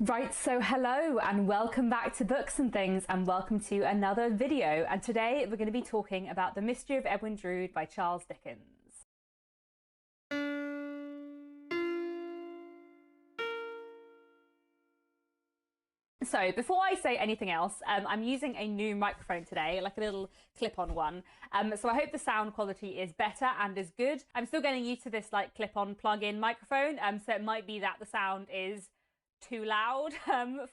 Right, so hello and welcome back to Books and Things, and welcome to another video. And today we're going to be talking about The Mystery of Edwin Drood by Charles Dickens. So before I say anything else, I'm using a new microphone today, like a little clip-on one. So I hope the sound quality is better and is good. I'm still getting used to this like clip-on plug-in microphone, so it might be that the sound is too loud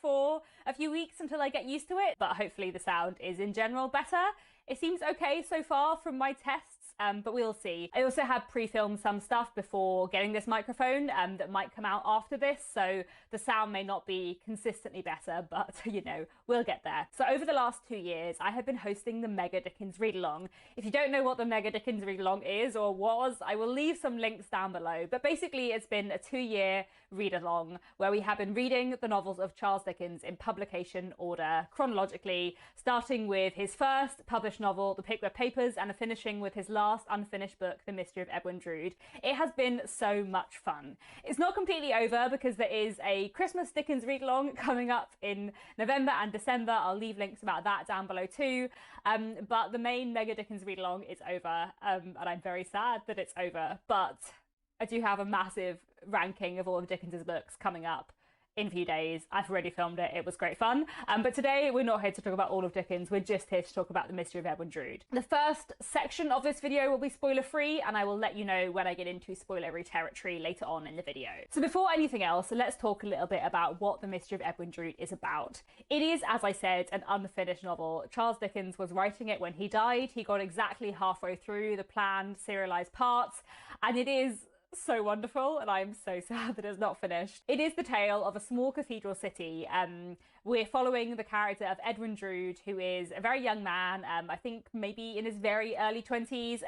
for a few weeks until I get used to it, but hopefully the sound is in general better. It seems okay so far from my tests, but we'll see. I also have pre-filmed some stuff before getting this microphone that might come out after this, so the sound may not be consistently better, but you know, we'll get there. So over the last 2 years, I have been hosting the Mega Dickens Readalong. If you don't know what the Mega Dickens Readalong is or was, I will leave some links down below. But basically, it's been a 2-year read-along where we have been reading the novels of Charles Dickens in publication order, chronologically, starting with his first published novel, The Pickwick Papers, and finishing with his last unfinished book, The Mystery of Edwin Drood. It has been so much fun. It's not completely over because there is a Christmas Dickens read-along coming up in November and December. I'll leave links about that down below too. But the main Mega Dickens read-along is over, and I'm very sad that it's over, but I do have a massive ranking of all of Dickens's books coming up in a few days. I've already filmed it. It was great fun. But today we're not here to talk about all of Dickens. We're just here to talk about The Mystery of Edwin Drood. The first section of this video will be spoiler free, and I will let you know when I get into spoilery territory later on in the video. So before anything else, let's talk a little bit about what The Mystery of Edwin Drood is about. It is, as I said, an unfinished novel. Charles Dickens was writing it when he died. He got exactly halfway through the planned serialized parts, and it is so wonderful, and I'm so sad that it's not finished. It is the tale of a small cathedral city. We're following the character of Edwin Drood, who is a very young man, I think maybe in his very early 20s,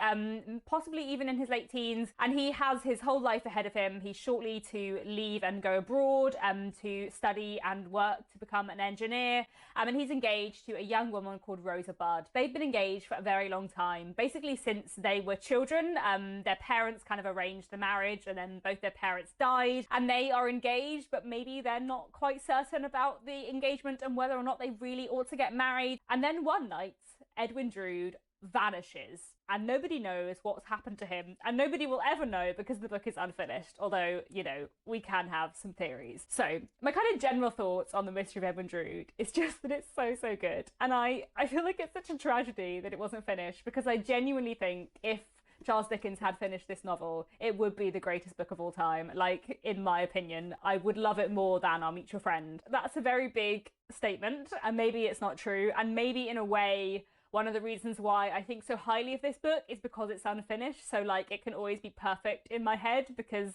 possibly even in his late teens, and he has his whole life ahead of him. He's shortly to leave and go abroad to study and work to become an engineer, and he's engaged to a young woman called Rosa Budd. They've been engaged for a very long time, basically since they were children. Their parents kind of arranged the marriage, and then both their parents died, and they are engaged, but maybe they're not quite certain about the engagement and whether or not they really ought to get married. And then one night, Edwin Drood vanishes, and nobody knows what's happened to him, and nobody will ever know because the book is unfinished, although, you know, we can have some theories. So my kind of general thoughts on The Mystery of Edwin Drood is just that it's so good, and I feel like it's such a tragedy that it wasn't finished, because I genuinely think if Charles Dickens had finished this novel, it would be the greatest book of all time. Like, in my opinion, I would love it more than Our Mutual Friend. That's a very big statement, and maybe it's not true, and maybe in a way one of the reasons why I think so highly of this book is because it's unfinished, so like it can always be perfect in my head because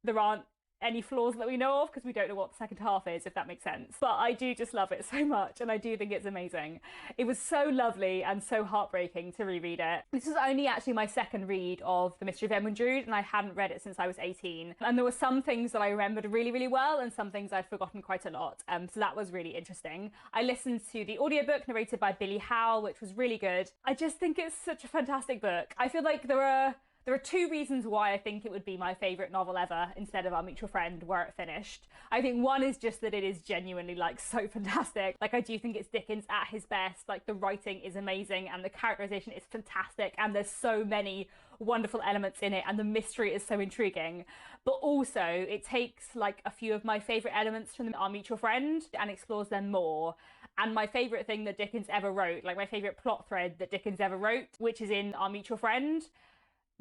there aren't any flaws that we know of, because we don't know what the second half is, if that makes sense. But I do just love it so much, and I do think it's amazing. It was so lovely and so heartbreaking to reread it. This was only actually my second read of The Mystery of Edwin Drood, and I hadn't read it since I was 18. And there were some things that I remembered really well, and some things I'd forgotten quite a lot. So that was really interesting. I listened to the audiobook narrated by Billy Howell, which was really good. I just think it's such a fantastic book. I feel like there are 2 reasons why I think it would be my favourite novel ever instead of Our Mutual Friend were it finished. I think one is just that it is genuinely like so fantastic. Like, I do think it's Dickens at his best. Like, the writing is amazing and the characterization is fantastic, and there's so many wonderful elements in it, and the mystery is so intriguing. But also it takes like a few of my favourite elements from Our Mutual Friend and explores them more. And my favourite thing that Dickens ever wrote, like my favourite plot thread that Dickens ever wrote, which is in Our Mutual Friend,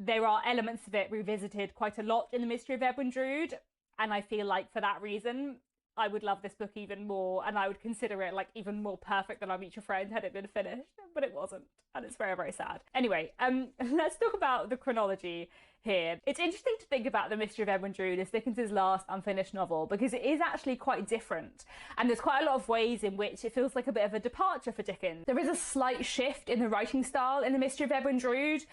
there are elements of it revisited quite a lot in The Mystery of Edwin Drood, and I feel like for that reason I would love this book even more, and I would consider it like even more perfect than Our Mutual Friend had it been finished, but it wasn't, and it's very sad. Anyway, let's talk about the chronology here. It's interesting to think about The Mystery of Edwin Drood as Dickens's last unfinished novel, because it is actually quite different, and there's quite a lot of ways in which it feels like a bit of a departure for Dickens. There is a slight shift in the writing style in The Mystery of Edwin Drood.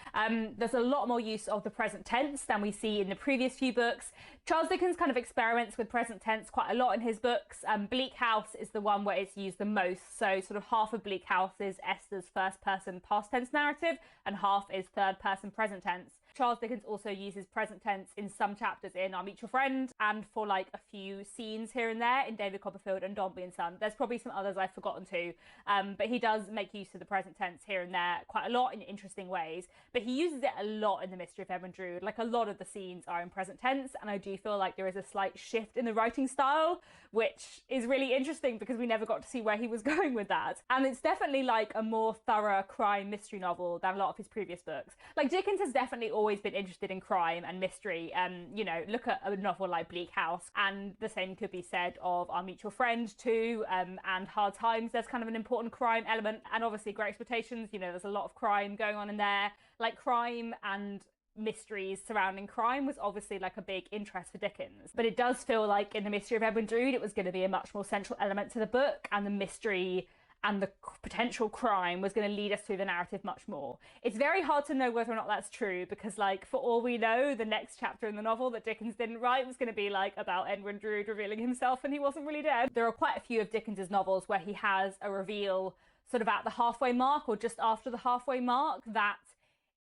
There's a lot more use of the present tense than we see in the previous few books. Charles Dickens kind of experiments with present tense quite a lot in his books. Bleak House is the one where it's used the most, so sort of half of Bleak House is Esther's first person past tense narrative and half is third person present tense. Charles Dickens also uses present tense in some chapters in Our Mutual Friend, and for like a few scenes here and there in David Copperfield and Dombey and Son. There's probably some others I've forgotten too, but he does make use of the present tense here and there quite a lot in interesting ways, but he uses it a lot in The Mystery of Edwin Drood. Like, a lot of the scenes are in present tense, and I do feel like there is a slight shift in the writing style, which is really interesting because we never got to see where he was going with that. And it's definitely like a more thorough crime mystery novel than a lot of his previous books. Like, Dickens has definitely always been interested in crime and mystery. You know, look at a novel like Bleak House, and the same could be said of Our Mutual Friend too, and Hard Times. There's kind of an important crime element, and obviously Great Expectations, you know, there's a lot of crime going on in there. Like, crime and mysteries surrounding crime was obviously like a big interest for Dickens, but it does feel like in The Mystery of Edwin Drood it was going to be a much more central element to the book, and the mystery and the potential crime was going to lead us through the narrative much more. It's very hard to know whether or not that's true, because like, for all we know, the next chapter in the novel that Dickens didn't write was going to be like about Edwin Drood revealing himself and he wasn't really dead. There are quite a few of Dickens's novels where he has a reveal sort of at the halfway mark or just after the halfway mark that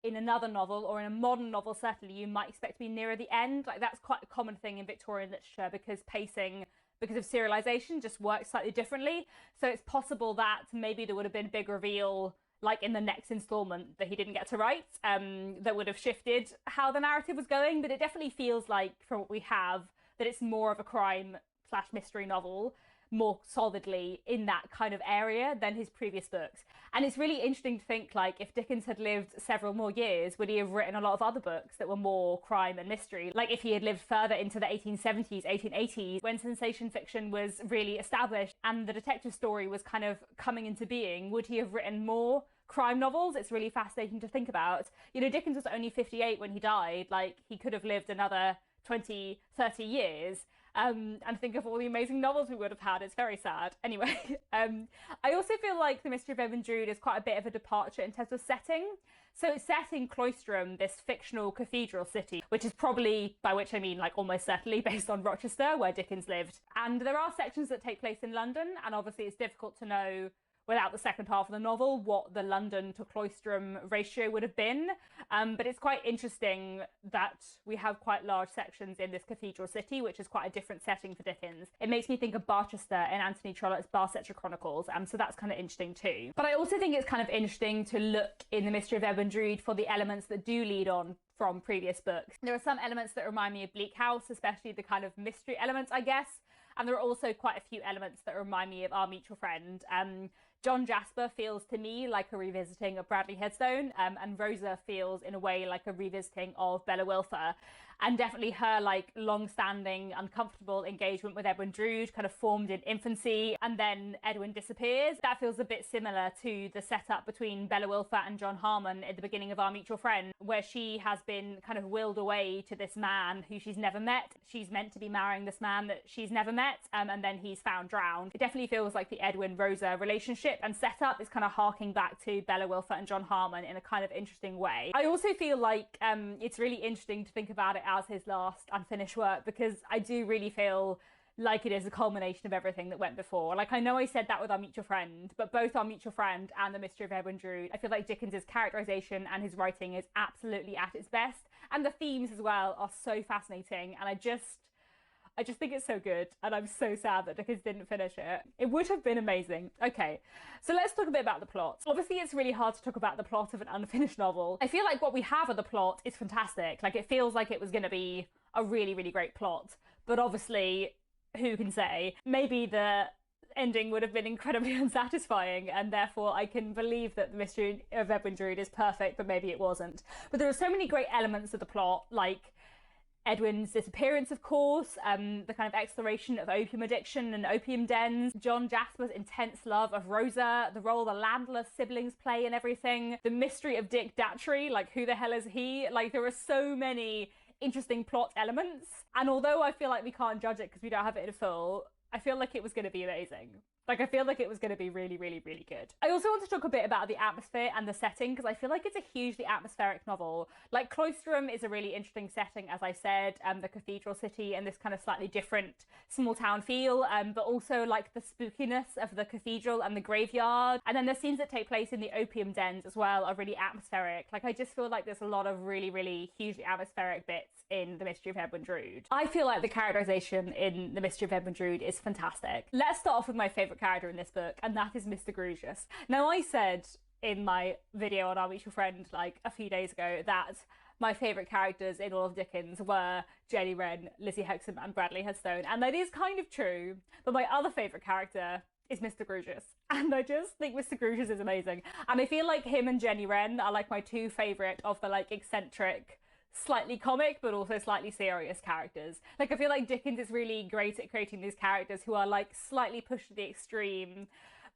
in another novel, or in a modern novel certainly, you might expect to be nearer the end. Like, that's quite a common thing in Victorian literature, because pacing, because of serialization, just works slightly differently. So it's possible that maybe there would have been a big reveal like in the next installment that he didn't get to write, that would have shifted how the narrative was going. But it definitely feels like, from what we have, that it's more of a crime/mystery novel, more solidly in that kind of area than his previous books. And it's really interesting to think, like, if Dickens had lived several more years, would he have written a lot of other books that were more crime and mystery? Like, if he had lived further into the 1870s, 1880s, when sensation fiction was really established and the detective story was kind of coming into being, would he have written more crime novels? It's really fascinating to think about. You know, Dickens was only 58 when he died. Like, he could have lived another 20, 30 years. And think of all the amazing novels we would have had. It's very sad. Anyway, I also feel like The Mystery of Edwin Drood is quite a bit of a departure in terms of setting. So it's set in Cloisterham, this fictional cathedral city, which is probably, by which I mean like almost certainly, based on Rochester, where Dickens lived. And there are sections that take place in London, and obviously it's difficult to know without the second half of the novel what the London to Cloisterham ratio would have been. But it's quite interesting that we have quite large sections in this cathedral city, which is quite a different setting for Dickens. It makes me think of Barchester in Anthony Trollope's Barsetshire Chronicles, so that's kind of interesting too. But I also think it's kind of interesting to look in The Mystery of Edwin Drood for the elements that do lead on from previous books. There are some elements that remind me of Bleak House, especially the kind of mystery elements, I guess. And there are also quite a few elements that remind me of Our Mutual Friend. John Jasper feels to me like a revisiting of Bradley Headstone, and Rosa feels in a way like a revisiting of Bella Wilfer. And definitely her like long-standing uncomfortable engagement with Edwin Drood kind of formed in infancy, and then Edwin disappears. That feels a bit similar to the setup between Bella Wilfer and John Harmon at the beginning of Our Mutual Friend, where she has been kind of willed away to this man who she's never met. She's meant to be marrying this man that she's never met, and then he's found drowned. It definitely feels like the Edwin-Rosa relationship and setup is kind of harking back to Bella Wilfer and John Harmon in a kind of interesting way. I also feel like it's really interesting to think about it as his last unfinished work, because I do really feel like it is a culmination of everything that went before. Like, I know I said that with Our Mutual Friend, but both Our Mutual Friend and The Mystery of Edwin Drood, I feel like Dickens's characterization and his writing is absolutely at its best, and the themes as well are so fascinating, and I just think it's so good, and I'm so sad that Dickens didn't finish it. It would have been amazing. Okay, so let's talk a bit about the plot. Obviously, it's really hard to talk about the plot of an unfinished novel. I feel like what we have of the plot is fantastic. Like, it feels like it was going to be a really, really great plot, but obviously, who can say? Maybe the ending would have been incredibly unsatisfying, and therefore I can believe that The Mystery of Edwin Drood is perfect, but maybe it wasn't. But there are so many great elements of the plot, like Edwin's disappearance, of course, the kind of exploration of opium addiction and opium dens, John Jasper's intense love of Rosa, the role the landless siblings play in everything, the mystery of Dick Datchery, like, who the hell is he? Like, there are so many interesting plot elements, and although I feel like we can't judge it because we don't have it in full, I feel like it was going to be amazing. Like, I feel like it was going to be really, really, really good. I also want to talk a bit about the atmosphere and the setting, because I feel like it's a hugely atmospheric novel. Like, Cloisterham is a really interesting setting, as I said, the cathedral city and this kind of slightly different small town feel, but also like the spookiness of the cathedral and the graveyard. And then the scenes that take place in the opium dens as well are really atmospheric. Like, I just feel like there's a lot of really, really hugely atmospheric bits in The Mystery of Edwin Drood. I feel like the characterization in The Mystery of Edwin Drood is fantastic. Let's start off with my favourite character in this book, and that is Mr. Grewgious. Now, I said in my video on Our Mutual Friend like a few days ago that my favourite characters in all of Dickens were Jenny Wren, Lizzie Hexam and Bradley Headstone, and that is kind of true, but my other favourite character is Mr. Grewgious, and I just think Mr. Grewgious is amazing. And I feel like him and Jenny Wren are like my two favourite of the like eccentric, slightly comic but also slightly serious characters. Like, I feel like Dickens is really great at creating these characters who are like slightly pushed to the extreme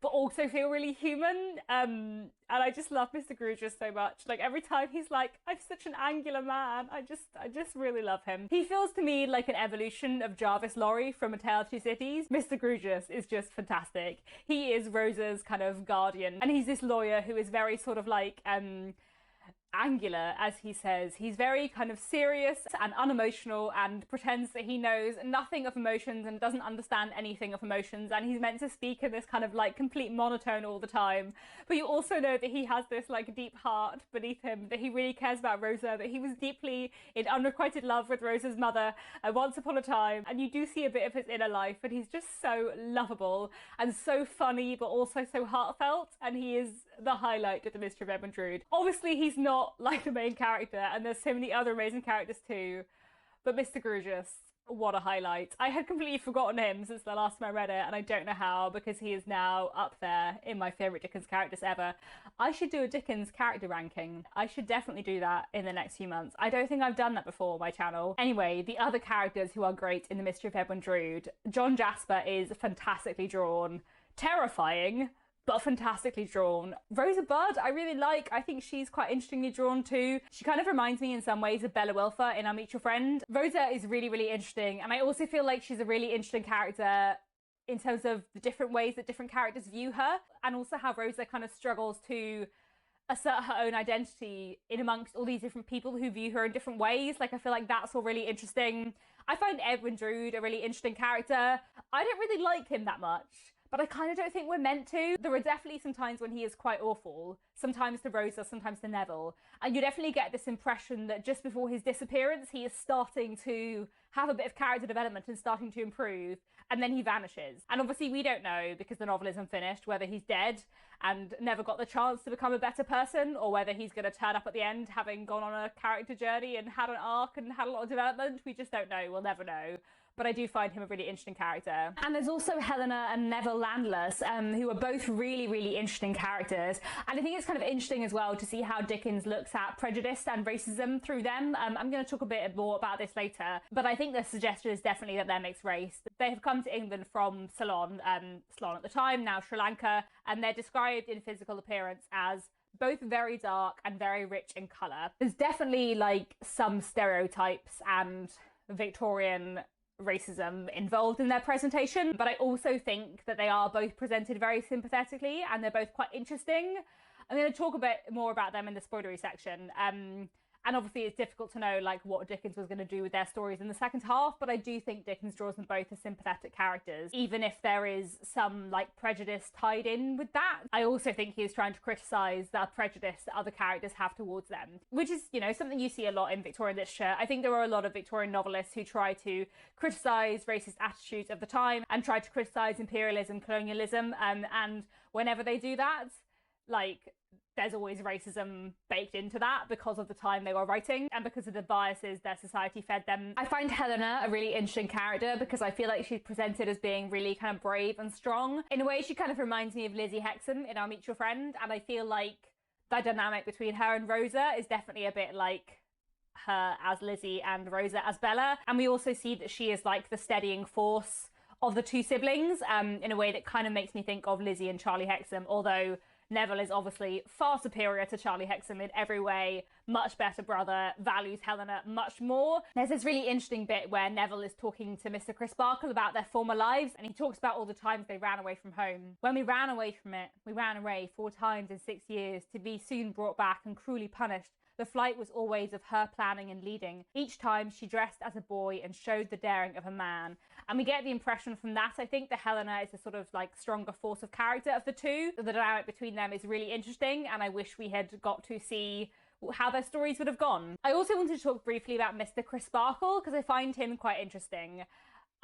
but also feel really human, and I just love Mr. Grewgious so much. Like, every time he's like, I'm such an angular man, I just really love him. He feels to me like an evolution of Jarvis Lorry from A Tale of Two Cities. Mr. Grewgious is just fantastic. He is Rosa's kind of guardian, and he's this lawyer who is very sort of like angular, as he says. He's very kind of serious and unemotional and pretends that he knows nothing of emotions and doesn't understand anything of emotions, and he's meant to speak in this kind of like complete monotone all the time, but you also know that he has this like deep heart beneath him, that he really cares about Rosa, that he was deeply in unrequited love with Rosa's mother once upon a time, and you do see a bit of his inner life, and he's just so lovable and so funny but also so heartfelt, and he is the highlight of The Mystery of Edwin Drood. Obviously he's not like the main character, and there's so many other amazing characters too, but Mr. Grewgious, what a highlight. I had completely forgotten him since the last time I read it, and I don't know how, because he is now up there in my favourite Dickens characters ever. I should do a Dickens character ranking. I should definitely do that in the next few months. I don't think I've done that before on my channel. Anyway, the other characters who are great in The Mystery of Edwin Drood. John Jasper is fantastically drawn, terrifying, but fantastically drawn. Rosa Budd, I really like. I think she's quite interestingly drawn too. She kind of reminds me in some ways of Bella Wilfer in Our Mutual Friend. Rosa is really, really interesting, and I also feel like she's a really interesting character in terms of the different ways that different characters view her, and also how Rosa kind of struggles to assert her own identity in amongst all these different people who view her in different ways. Like, I feel like that's all really interesting. I find Edwin Drood a really interesting character. I don't really like him that much, but I kind of don't think we're meant to. There are definitely some times when he is quite awful, sometimes to Rosa, sometimes to Neville, and you definitely get this impression that just before his disappearance he is starting to have a bit of character development and starting to improve, and then he vanishes. And obviously we don't know, because the novel isn't finished, whether he's dead and never got the chance to become a better person, or whether he's going to turn up at the end having gone on a character journey and had an arc and had a lot of development. We just don't know. We'll never know. But I do find him a really interesting character. And there's also Helena and Neville Landless, who are both really, really interesting characters. And I think it's kind of interesting as well to see how Dickens looks at prejudice and racism through them. I'm going to talk a bit more about this later, but I think the suggestion is definitely that they're mixed race. They have come to England from Ceylon, Ceylon at the time, now Sri Lanka, and they're described in physical appearance as both very dark and very rich in colour. There's definitely like some stereotypes and Victorian racism involved in their presentation, but I also think that they are both presented very sympathetically, and they're both quite interesting. I'm going to talk a bit more about them in the spoilery section. And obviously it's difficult to know like what Dickens was going to do with their stories in the second half, but I do think Dickens draws them both as sympathetic characters, even if there is some like prejudice tied in with that. I also think he is trying to criticise the prejudice that other characters have towards them, which is, you know, something you see a lot in Victorian literature. I think there are a lot of Victorian novelists who try to criticise racist attitudes of the time and try to criticise imperialism, colonialism, and whenever they do that, like, there's always racism baked into that because of the time they were writing and because of the biases their society fed them. I find Helena a really interesting character because I feel like she's presented as being really kind of brave and strong. In a way, she kind of reminds me of Lizzie Hexam in Our Mutual Friend, and I feel like the dynamic between her and Rosa is definitely a bit like her as Lizzie and Rosa as Bella. And we also see that she is like the steadying force of the two siblings in a way that kind of makes me think of Lizzie and Charlie Hexam, although Neville is obviously far superior to Charlie Hexam in every way, much better brother, values Helena much more. There's this really interesting bit where Neville is talking to Mr. Crisparkle about their former lives, and he talks about all the times they ran away from home. When we ran away from it, we ran away 4 times in 6 years, to be soon brought back and cruelly punished. The flight was always of her planning and leading. Each time she dressed as a boy and showed the daring of a man. And we get the impression from that, I think, that Helena is a sort of like stronger force of character of the two. The dynamic between them is really interesting, and I wish we had got to see how their stories would have gone. I also wanted to talk briefly about Mr. Crisparkle, because I find him quite interesting.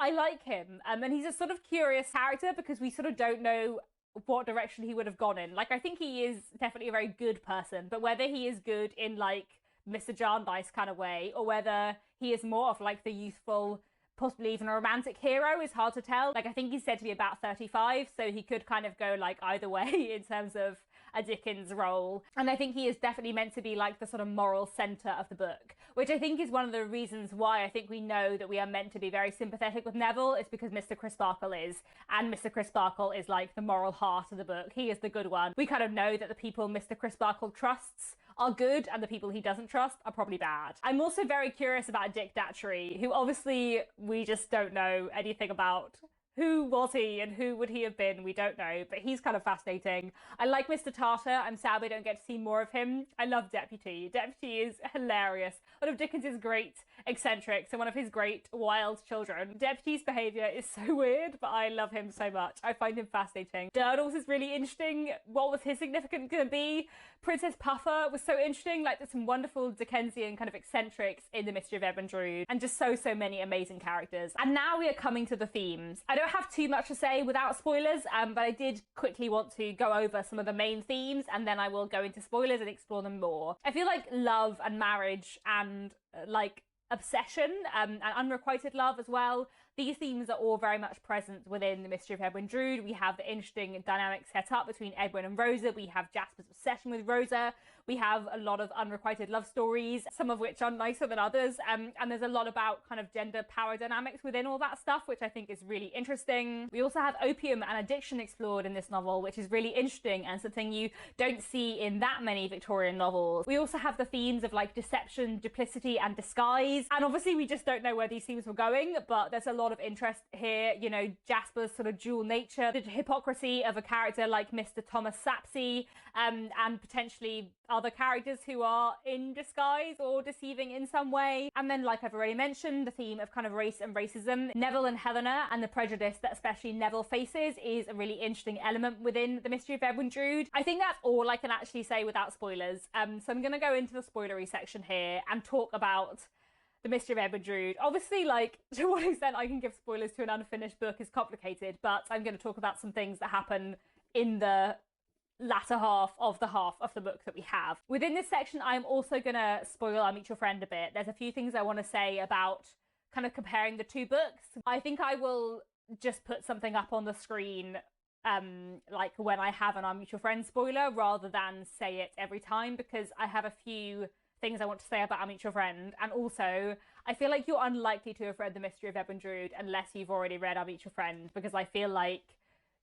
I like him, and he's a sort of curious character because we sort of don't know what direction he would have gone in. Like, I think he is definitely a very good person, but whether he is good in like Mr. Jarndyce kind of way, or whether he is more of like the youthful, possibly even a romantic hero, is hard to tell. Like, I think he's said to be about 35, so he could kind of go like either way in terms of a Dickens role. And I think he is definitely meant to be like the sort of moral centre of the book, which I think is one of the reasons why I think we know that we are meant to be very sympathetic with Neville, is because Mr. Crisparkle is. And Mr. Crisparkle is like the moral heart of the book. He is the good one. We kind of know that the people Mr. Crisparkle trusts are good, and the people he doesn't trust are probably bad. I'm also very curious about Dick Datchery, who obviously we just don't know anything about. Who was he and who would he have been? We don't know, but he's kind of fascinating. I like Mr. Tartar. I'm sad we don't get to see more of him. I love Deputy. Deputy is hilarious. One of Dickens's great eccentrics and one of his great wild children. Deputy's behaviour is so weird, but I love him so much. I find him fascinating. Durdles is really interesting. What was his significance going to be? Princess Puffer was so interesting. Like, there's some wonderful Dickensian kind of eccentrics in The Mystery of Edwin Drood, and just so many amazing characters. And now we are coming to the themes. I don't have too much to say without spoilers, but I did quickly want to go over some of the main themes, and then I will go into spoilers and explore them more. I feel like love and marriage and like obsession and unrequited love as well, these themes are all very much present within The Mystery of Edwin Drood. We have the interesting dynamic set up between Edwin and Rosa. We have Jasper's obsession with Rosa. We have a lot of unrequited love stories, some of which are nicer than others. And there's a lot about kind of gender power dynamics within all that stuff, which I think is really interesting. We also have opium and addiction explored in this novel, which is really interesting and something you don't see in that many Victorian novels. We also have the themes of like deception, duplicity, and disguise. And obviously we just don't know where these themes were going, but there's a lot of interest here. You know, Jasper's sort of dual nature, the hypocrisy of a character like Mr. Thomas Sapsea, and potentially other characters who are in disguise or deceiving in some way. And then, like I've already mentioned, the theme of kind of race and racism. Neville and Helena and the prejudice that especially Neville faces is a really interesting element within The Mystery of Edwin Drood. I think that's all I can actually say without spoilers. So I'm going to go into the spoilery section here and talk about The Mystery of Edwin Drood. Obviously, like, to what extent I can give spoilers to an unfinished book is complicated, but I'm going to talk about some things that happen in the latter half of the book that we have. Within this section, I'm also going to spoil I'll Meet Your Friend a bit. There's a few things I want to say about kind of comparing the two books. I think I will just put something up on the screen like when I have an I'll Meet Your Friend spoiler, rather than say it every time, because I have a few things I want to say about I'll Meet Your Friend, and also I feel like you're unlikely to have read The Mystery of Edwin Drood unless you've already read I'll Meet Your Friend, because I feel like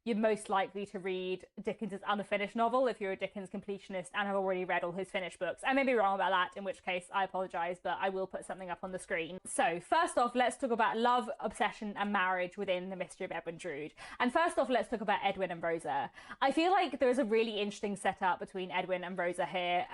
you're most likely to read Dickens's unfinished novel if you're a Dickens completionist and have already read all his finished books. I may be wrong about that, in which case I apologise, but I will put something up on the screen. So first off, let's talk about love, obsession and marriage within The Mystery of Edwin Drood. And first off, let's talk about Edwin and Rosa. I feel like there is a really interesting setup between Edwin and Rosa here.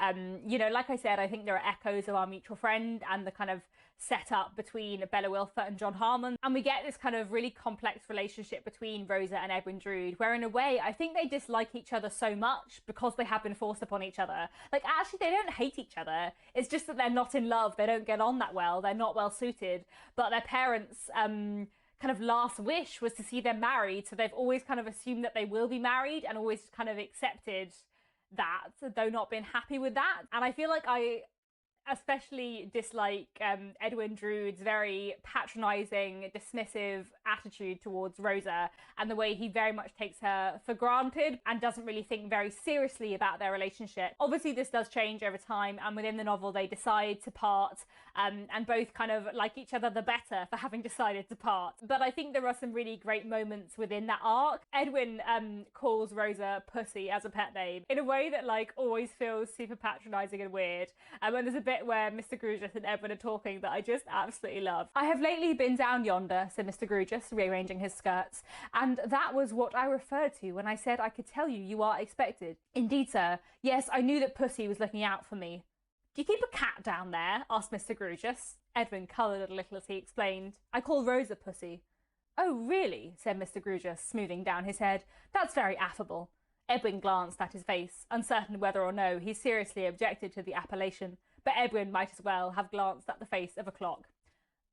You know, like I said, I think there are echoes of Our Mutual Friend and the kind of setup between Bella Wilfer and John Harmon, and we get this kind of really complex relationship between Rosa and Edwin Drood, where in a way I think they dislike each other so much because they have been forced upon each other. Like, actually they don't hate each other, it's just that they're not in love, they don't get on that well, they're not well suited, but their parents kind of last wish was to see them married, so they've always kind of assumed that they will be married and always kind of accepted that, though not been happy with that. And I feel like especially dislike Edwin Drood's very patronising, dismissive attitude towards Rosa, and the way he very much takes her for granted and doesn't really think very seriously about their relationship. Obviously this does change over time, and within the novel they decide to part, and both kind of like each other the better for having decided to part. But I think there are some really great moments within that arc. Edwin calls Rosa Pussy as a pet name in a way that like always feels super patronising and weird. And there's a bit where Mr. Grugis and Edwin are talking that I just absolutely love. "I have lately been down yonder," said Mr. Grugis, rearranging his skirts, "and that was what I referred to when I said I could tell you are expected." "Indeed, sir. Yes, I knew that Pussy was looking out for me." "Do you keep a cat down there?" asked Mr. Grugis. Edwin coloured a little as he explained. "I call Rosa Pussy." "Oh, really?" said Mr. Grugis, smoothing down his head. "That's very affable." Edwin glanced at his face, uncertain whether or no he seriously objected to the appellation, but Edwin might as well have glanced at the face of a clock.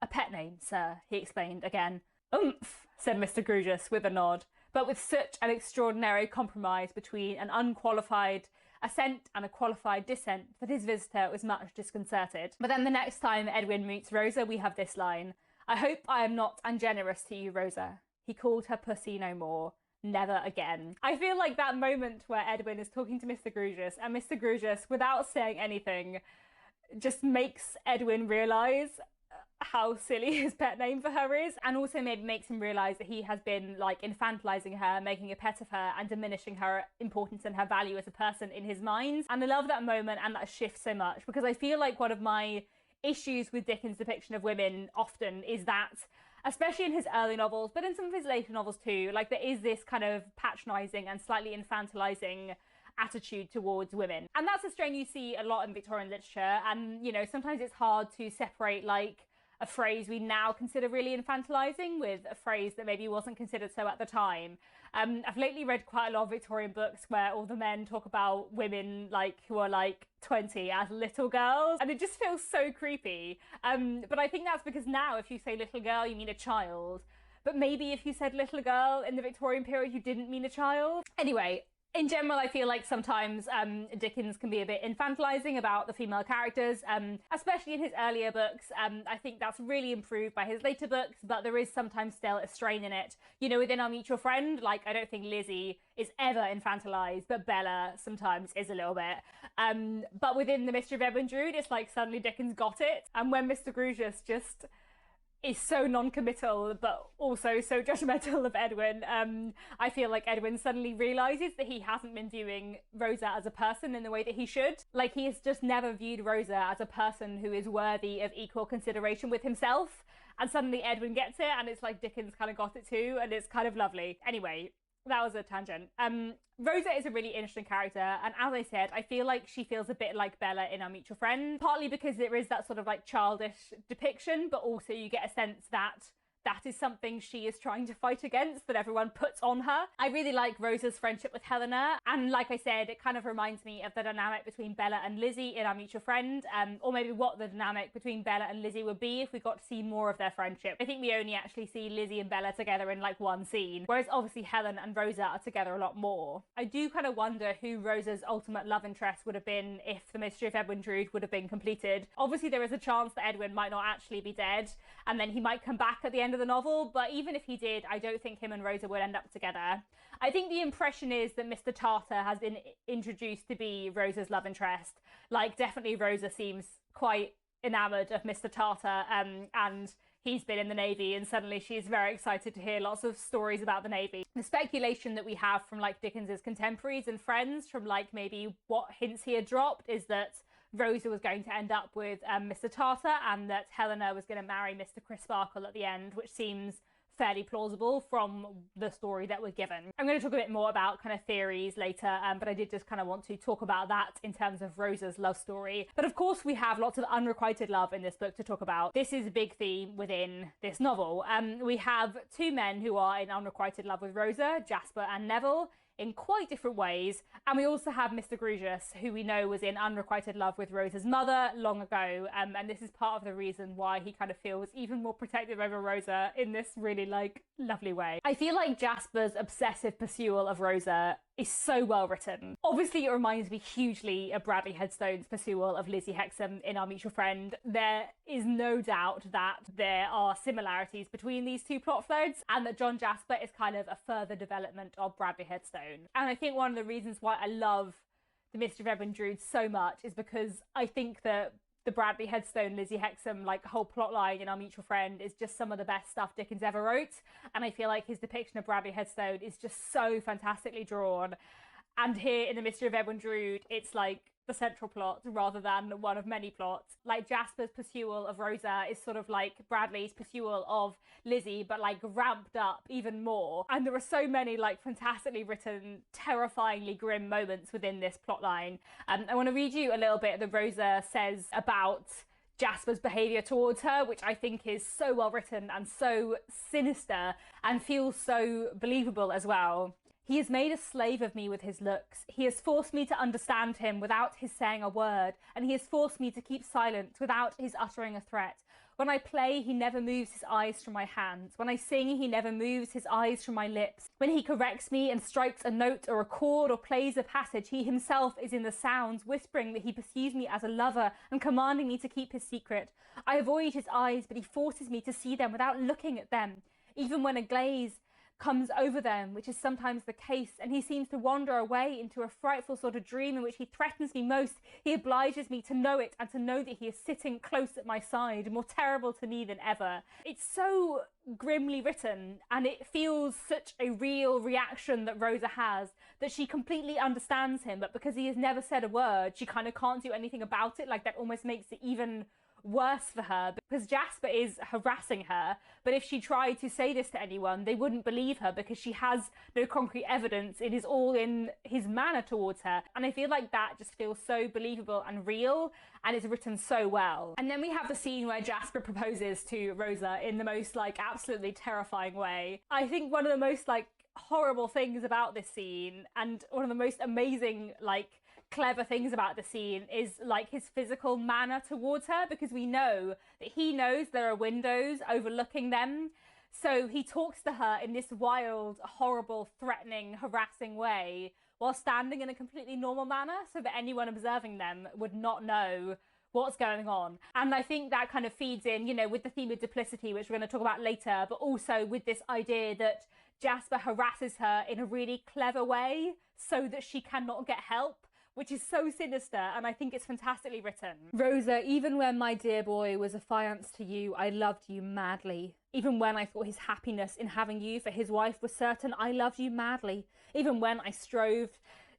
"A pet name, sir," he explained again. "Oomph," said Mr. Grugis with a nod, but with such an extraordinary compromise between an unqualified assent and a qualified dissent that his visitor was much disconcerted. But then the next time Edwin meets Rosa, we have this line: "I hope I am not ungenerous to you, Rosa." He called her Pussy no more. Never again. I feel like that moment where Edwin is talking to Mr. Grugis, and Mr. Grugis, without saying anything, just makes Edwin realise how silly his pet name for her is, and also maybe makes him realise that he has been like infantilizing her, making a pet of her, and diminishing her importance and her value as a person in his mind. And I love that moment and that shift so much, because I feel like one of my issues with Dickens' depiction of women often is that, especially in his early novels, but in some of his later novels too, like there is this kind of patronising and slightly infantilizing attitude towards women. And that's a strain you see a lot in Victorian literature, and you know, sometimes it's hard to separate like a phrase we now consider really infantilizing with a phrase that maybe wasn't considered so at the time. I've lately read quite a lot of Victorian books where all the men talk about women like who are like 20 as little girls, and it just feels so creepy. But I think that's because now if you say little girl, you mean a child. But maybe if you said little girl in the Victorian period, you didn't mean a child. Anyway, in general, I feel like sometimes Dickens can be a bit infantilizing about the female characters, especially in his earlier books. I think that's really improved by his later books, but there is sometimes still a strain in it. You know, within Our Mutual Friend, like, I don't think Lizzie is ever infantilized, but Bella sometimes is a little bit. But within The Mystery of Edwin Drood, it's like suddenly Dickens got it. And when Mr. Grugis just is so non-committal but also so judgmental of Edwin, I feel like Edwin suddenly realises that he hasn't been viewing Rosa as a person in the way that he should. Like, he has just never viewed Rosa as a person who is worthy of equal consideration with himself, and suddenly Edwin gets it, and it's like Dickens kind of got it too, and it's kind of lovely. Anyway, that was a tangent. Rosa is a really interesting character, and as I said, I feel like she feels a bit like Bella in Our Mutual Friend, partly because there is that sort of like childish depiction, but also you get a sense that that is something she is trying to fight against, that everyone puts on her. I really like Rosa's friendship with Helena, and like I said, it kind of reminds me of the dynamic between Bella and Lizzie in Our Mutual Friend, or maybe what the dynamic between Bella and Lizzie would be if we got to see more of their friendship. I think we only actually see Lizzie and Bella together in like one scene, whereas obviously Helen and Rosa are together a lot more. I do kind of wonder who Rosa's ultimate love interest would have been if The Mystery of Edwin Drood would have been completed. Obviously there is a chance that Edwin might not actually be dead, and then he might come back at the end of the novel, but even if he did, I don't think him and Rosa would end up together. I think the impression is that Mr. Tartar has been introduced to be Rosa's love interest. Like, definitely Rosa seems quite enamoured of Mr. Tartar, and he's been in the Navy, and suddenly she's very excited to hear lots of stories about the Navy. The speculation that we have from like Dickens's contemporaries and friends from like maybe what hints he had dropped is that Rosa was going to end up with Mr. Tartar, and that Helena was going to marry Mr. Crisparkle at the end, which seems fairly plausible from the story that was given. I'm going to talk a bit more about kind of theories later, but I did just kind of want to talk about that in terms of Rosa's love story. But of course we have lots of unrequited love in this book to talk about. This is a big theme within this novel. We have two men who are in unrequited love with Rosa, Jasper and Neville, in quite different ways, and we also have Mr. Grugis, who we know was in unrequited love with Rosa's mother long ago, and this is part of the reason why he kind of feels even more protective over Rosa in this really like lovely way. I feel like Jasper's obsessive pursuit of Rosa is so well written. Obviously, it reminds me hugely of Bradley Headstone's pursual of Lizzie Hexam in Our Mutual Friend. There is no doubt that there are similarities between these two plot threads, and that John Jasper is kind of a further development of Bradley Headstone. And I think one of the reasons why I love The Mystery of Edwin Drood so much is because I think that the Bradley Headstone, Lizzie Hexam, like, whole plot line in Our Mutual Friend is just some of the best stuff Dickens ever wrote. And I feel like his depiction of Bradley Headstone is just so fantastically drawn. And here in The Mystery of Edwin Drood, it's like the central plot rather than one of many plots. Like, Jasper's pursual of Rosa is sort of like Bradley's pursual of Lizzie, but like ramped up even more. And there are so many like fantastically written, terrifyingly grim moments within this plotline. I want to read you a little bit that Rosa says about Jasper's behaviour towards her, which I think is so well written and so sinister and feels so believable as well. He has made a slave of me with his looks. He has forced me to understand him without his saying a word, and he has forced me to keep silent without his uttering a threat. When I play, he never moves his eyes from my hands. When I sing, he never moves his eyes from my lips. When he corrects me and strikes a note or a chord or plays a passage, he himself is in the sounds, whispering that he perceives me as a lover and commanding me to keep his secret. I avoid his eyes, but he forces me to see them without looking at them. Even when a glaze comes over them, which is sometimes the case, and he seems to wander away into a frightful sort of dream in which he threatens me most, he obliges me to know it and to know that he is sitting close at my side, more terrible to me than ever. It's so grimly written, and it feels such a real reaction that Rosa has, that she completely understands him, but because he has never said a word, she kind of can't do anything about it. Like, that almost makes it even worse for her, because Jasper is harassing her, but if she tried to say this to anyone, they wouldn't believe her because she has no concrete evidence. It is all in his manner towards her, and I feel like that just feels so believable and real, and it's written so well. And then we have the scene where Jasper proposes to Rosa in the most like absolutely terrifying way. I think one of the most like horrible things about this scene, and one of the most amazing like clever things about the scene, is like his physical manner towards her, because we know that he knows there are windows overlooking them, so he talks to her in this wild, horrible, threatening, harassing way while standing in a completely normal manner, so that anyone observing them would not know what's going on. And I think that kind of feeds in, you know, with the theme of duplicity, which we're going to talk about later, but also with this idea that Jasper harasses her in a really clever way so that she cannot get help, which is so sinister, and I think it's fantastically written. Rosa, even when my dear boy was affianced to you, I loved you madly. Even when I thought his happiness in having you for his wife was certain, I loved you madly. Even when I strove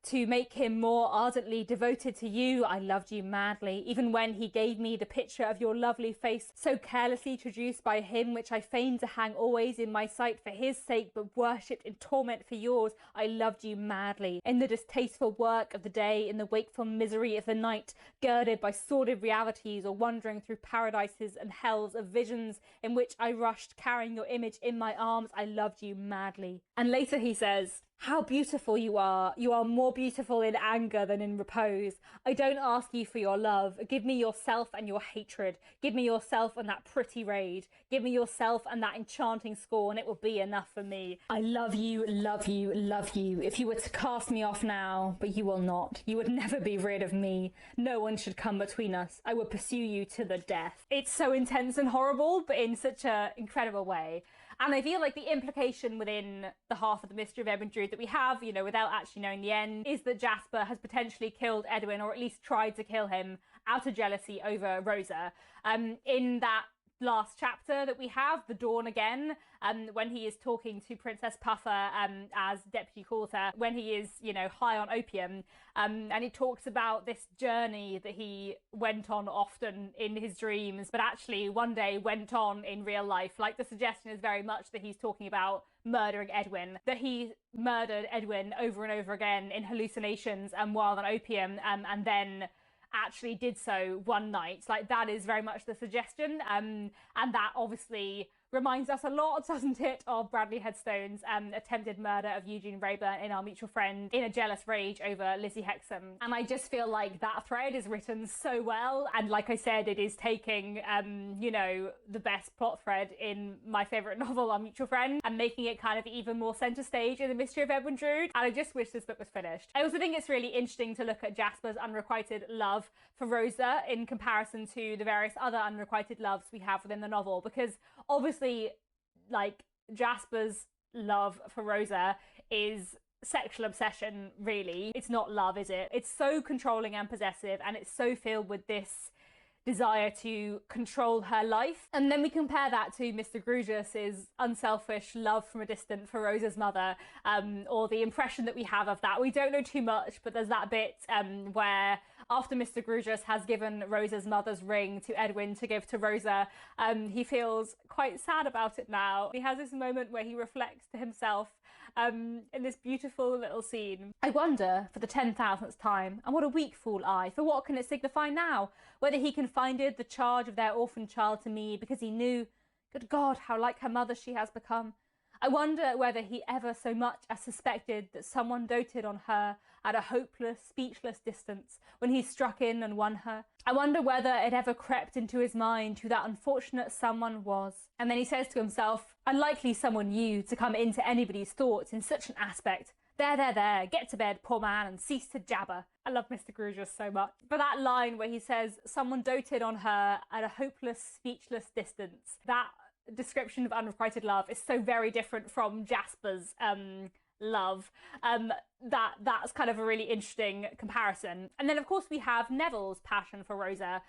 to make him more ardently devoted to you, I loved you madly. Even when he gave me the picture of your lovely face, so carelessly traduced by him, which I feigned to hang always in my sight for his sake, but worshipped in torment for yours, I loved you madly. In the distasteful work of the day, in the wakeful misery of the night, girded by sordid realities, or wandering through paradises and hells of visions in which I rushed, carrying your image in my arms, I loved you madly. And later he says, how beautiful you are. You are more beautiful in anger than in repose. I don't ask you for your love. Give me yourself and your hatred. Give me yourself and that pretty rage. Give me yourself and that enchanting scorn. It will be enough for me. I love you, love you, love you. If you were to cast me off now, but you will not. You would never be rid of me. No one should come between us. I would pursue you to the death. It's so intense and horrible, but in such an incredible way. And I feel like the implication within the half of the Mystery of Edwin Drood that we have, you know, without actually knowing the end, is that Jasper has potentially killed Edwin, or at least tried to kill him out of jealousy over Rosa. In that last chapter that we have, The Dawn Again, when he is talking to Princess Puffer, as Deputy calls her, when he is, you know, high on opium, and he talks about this journey that he went on often in his dreams, but actually one day went on in real life. Like, the suggestion is very much that he's talking about murdering Edwin, that he murdered Edwin over and over again in hallucinations and while on opium, and then actually did so one night. Like, that is very much the suggestion, and that obviously reminds us a lot, doesn't it, of Bradley Headstone's attempted murder of Eugene Wrayburn in Our Mutual Friend in a jealous rage over Lizzie Hexam. And I just feel like that thread is written so well. And like I said, it is taking, you know, the best plot thread in my favourite novel, Our Mutual Friend, and making it kind of even more centre stage in The Mystery of Edwin Drood. And I just wish this book was finished. I also think it's really interesting to look at Jasper's unrequited love for Rosa in comparison to the various other unrequited loves we have within the novel, because obviously, like, Jasper's love for Rosa is sexual obsession, really. It's not love, is it? It's so controlling and possessive, and it's so filled with this desire to control her life. And then we compare that to Mr. Grewgious's unselfish love from a distance for Rosa's mother, or the impression that we have of that. We don't know too much, but there's that bit where after Mr. Grewgious has given Rosa's mother's ring to Edwin to give to Rosa, he feels quite sad about it now. He has this moment where he reflects to himself in this beautiful little scene. I wonder, for the 10,000th time, and what a weak fool I, for what can it signify now? Whether he confided the charge of their orphan child to me because he knew, good God, how like her mother she has become. I wonder whether he ever so much as suspected that someone doted on her at a hopeless, speechless distance when he struck in and won her. I wonder whether it ever crept into his mind who that unfortunate someone was. And then he says to himself, unlikely someone new to come into anybody's thoughts in such an aspect. There, get to bed, poor man, and cease to jabber. I love Mr. Grewgious so much. But that line where he says, someone doted on her at a hopeless, speechless distance, that description of unrequited love is so very different from Jasper's love. That's kind of a really interesting comparison. And then of course we have Neville's passion for Rosa,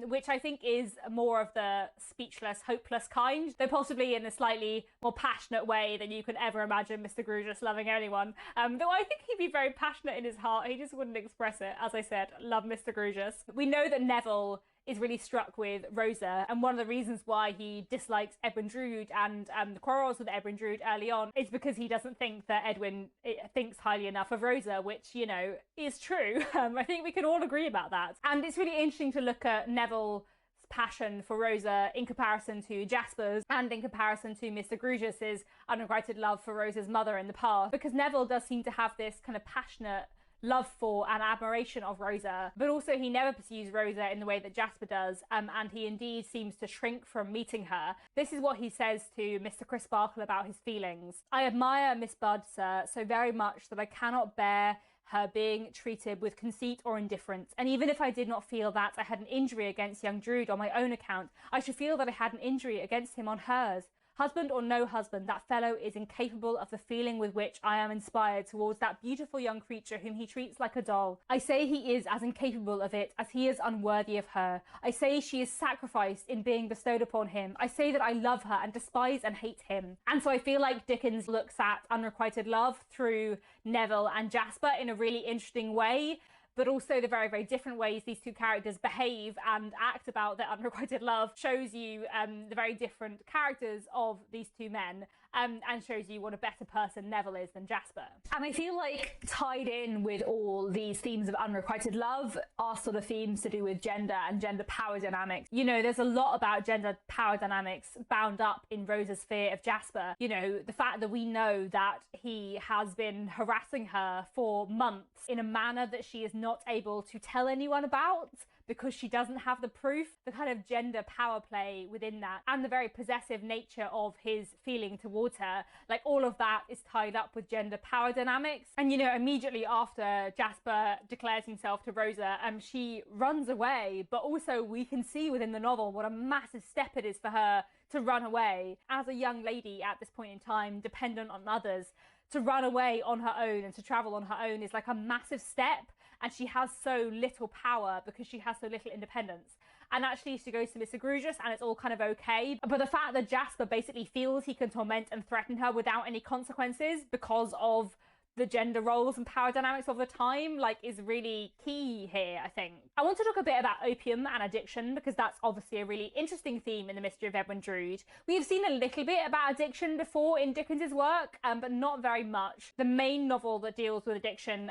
which I think is more of the speechless, hopeless kind, though possibly in a slightly more passionate way than you could ever imagine Mr. Grewgious loving anyone. Though I think he'd be very passionate in his heart, he just wouldn't express it. As I said, love Mr. Grewgious. We know that Neville is really struck with Rosa, and one of the reasons why he dislikes Edwin Drood and quarrels with Edwin Drood early on is because he doesn't think that Edwin thinks highly enough of Rosa, which, you know, is true. I think we can all agree about that. And it's really interesting to look at Neville's passion for Rosa in comparison to Jasper's and in comparison to Mr. Grewgious's unrequited love for Rosa's mother in the past, because Neville does seem to have this kind of passionate love for and admiration of Rosa, but also he never pursues Rosa in the way that Jasper does, and he indeed seems to shrink from meeting her. This is what he says to Mr. Crisparkle about his feelings. I admire Miss Budd, sir, so very much that I cannot bear her being treated with conceit or indifference, and even if I did not feel that I had an injury against young Drood on my own account, I should feel that I had an injury against him on hers. Husband or no husband, that fellow is incapable of the feeling with which I am inspired towards that beautiful young creature whom he treats like a doll. I say he is as incapable of it as he is unworthy of her. I say she is sacrificed in being bestowed upon him. I say that I love her and despise and hate him. And so I feel like Dickens looks at unrequited love through Neville and Jasper in a really interesting way, but also the very, very different ways these two characters behave and act about their unrequited love shows you the very different characters of these two men, and shows you what a better person Neville is than Jasper. And I feel like tied in with all these themes of unrequited love are sort of themes to do with gender and gender power dynamics. You know, there's a lot about gender power dynamics bound up in Rosa's fear of Jasper. You know, the fact that we know that he has been harassing her for months in a manner that she is not able to tell anyone about because she doesn't have the proof, the kind of gender power play within that, and the very possessive nature of his feeling towards her, like all of that is tied up with gender power dynamics. And you know, immediately after Jasper declares himself to Rosa, she runs away, but also we can see within the novel what a massive step it is for her to run away. As a young lady at this point in time, dependent on others, to run away on her own and to travel on her own is like a massive step. And she has so little power because she has so little independence. And actually she goes to Mr. Grewgious and it's all kind of okay. But the fact that Jasper basically feels he can torment and threaten her without any consequences because of the gender roles and power dynamics of the time, like, is really key here, I think. I want to talk a bit about opium and addiction, because that's obviously a really interesting theme in the Mystery of Edwin Drood. We've seen a little bit about addiction before in Dickens's work, but not very much. The main novel that deals with addiction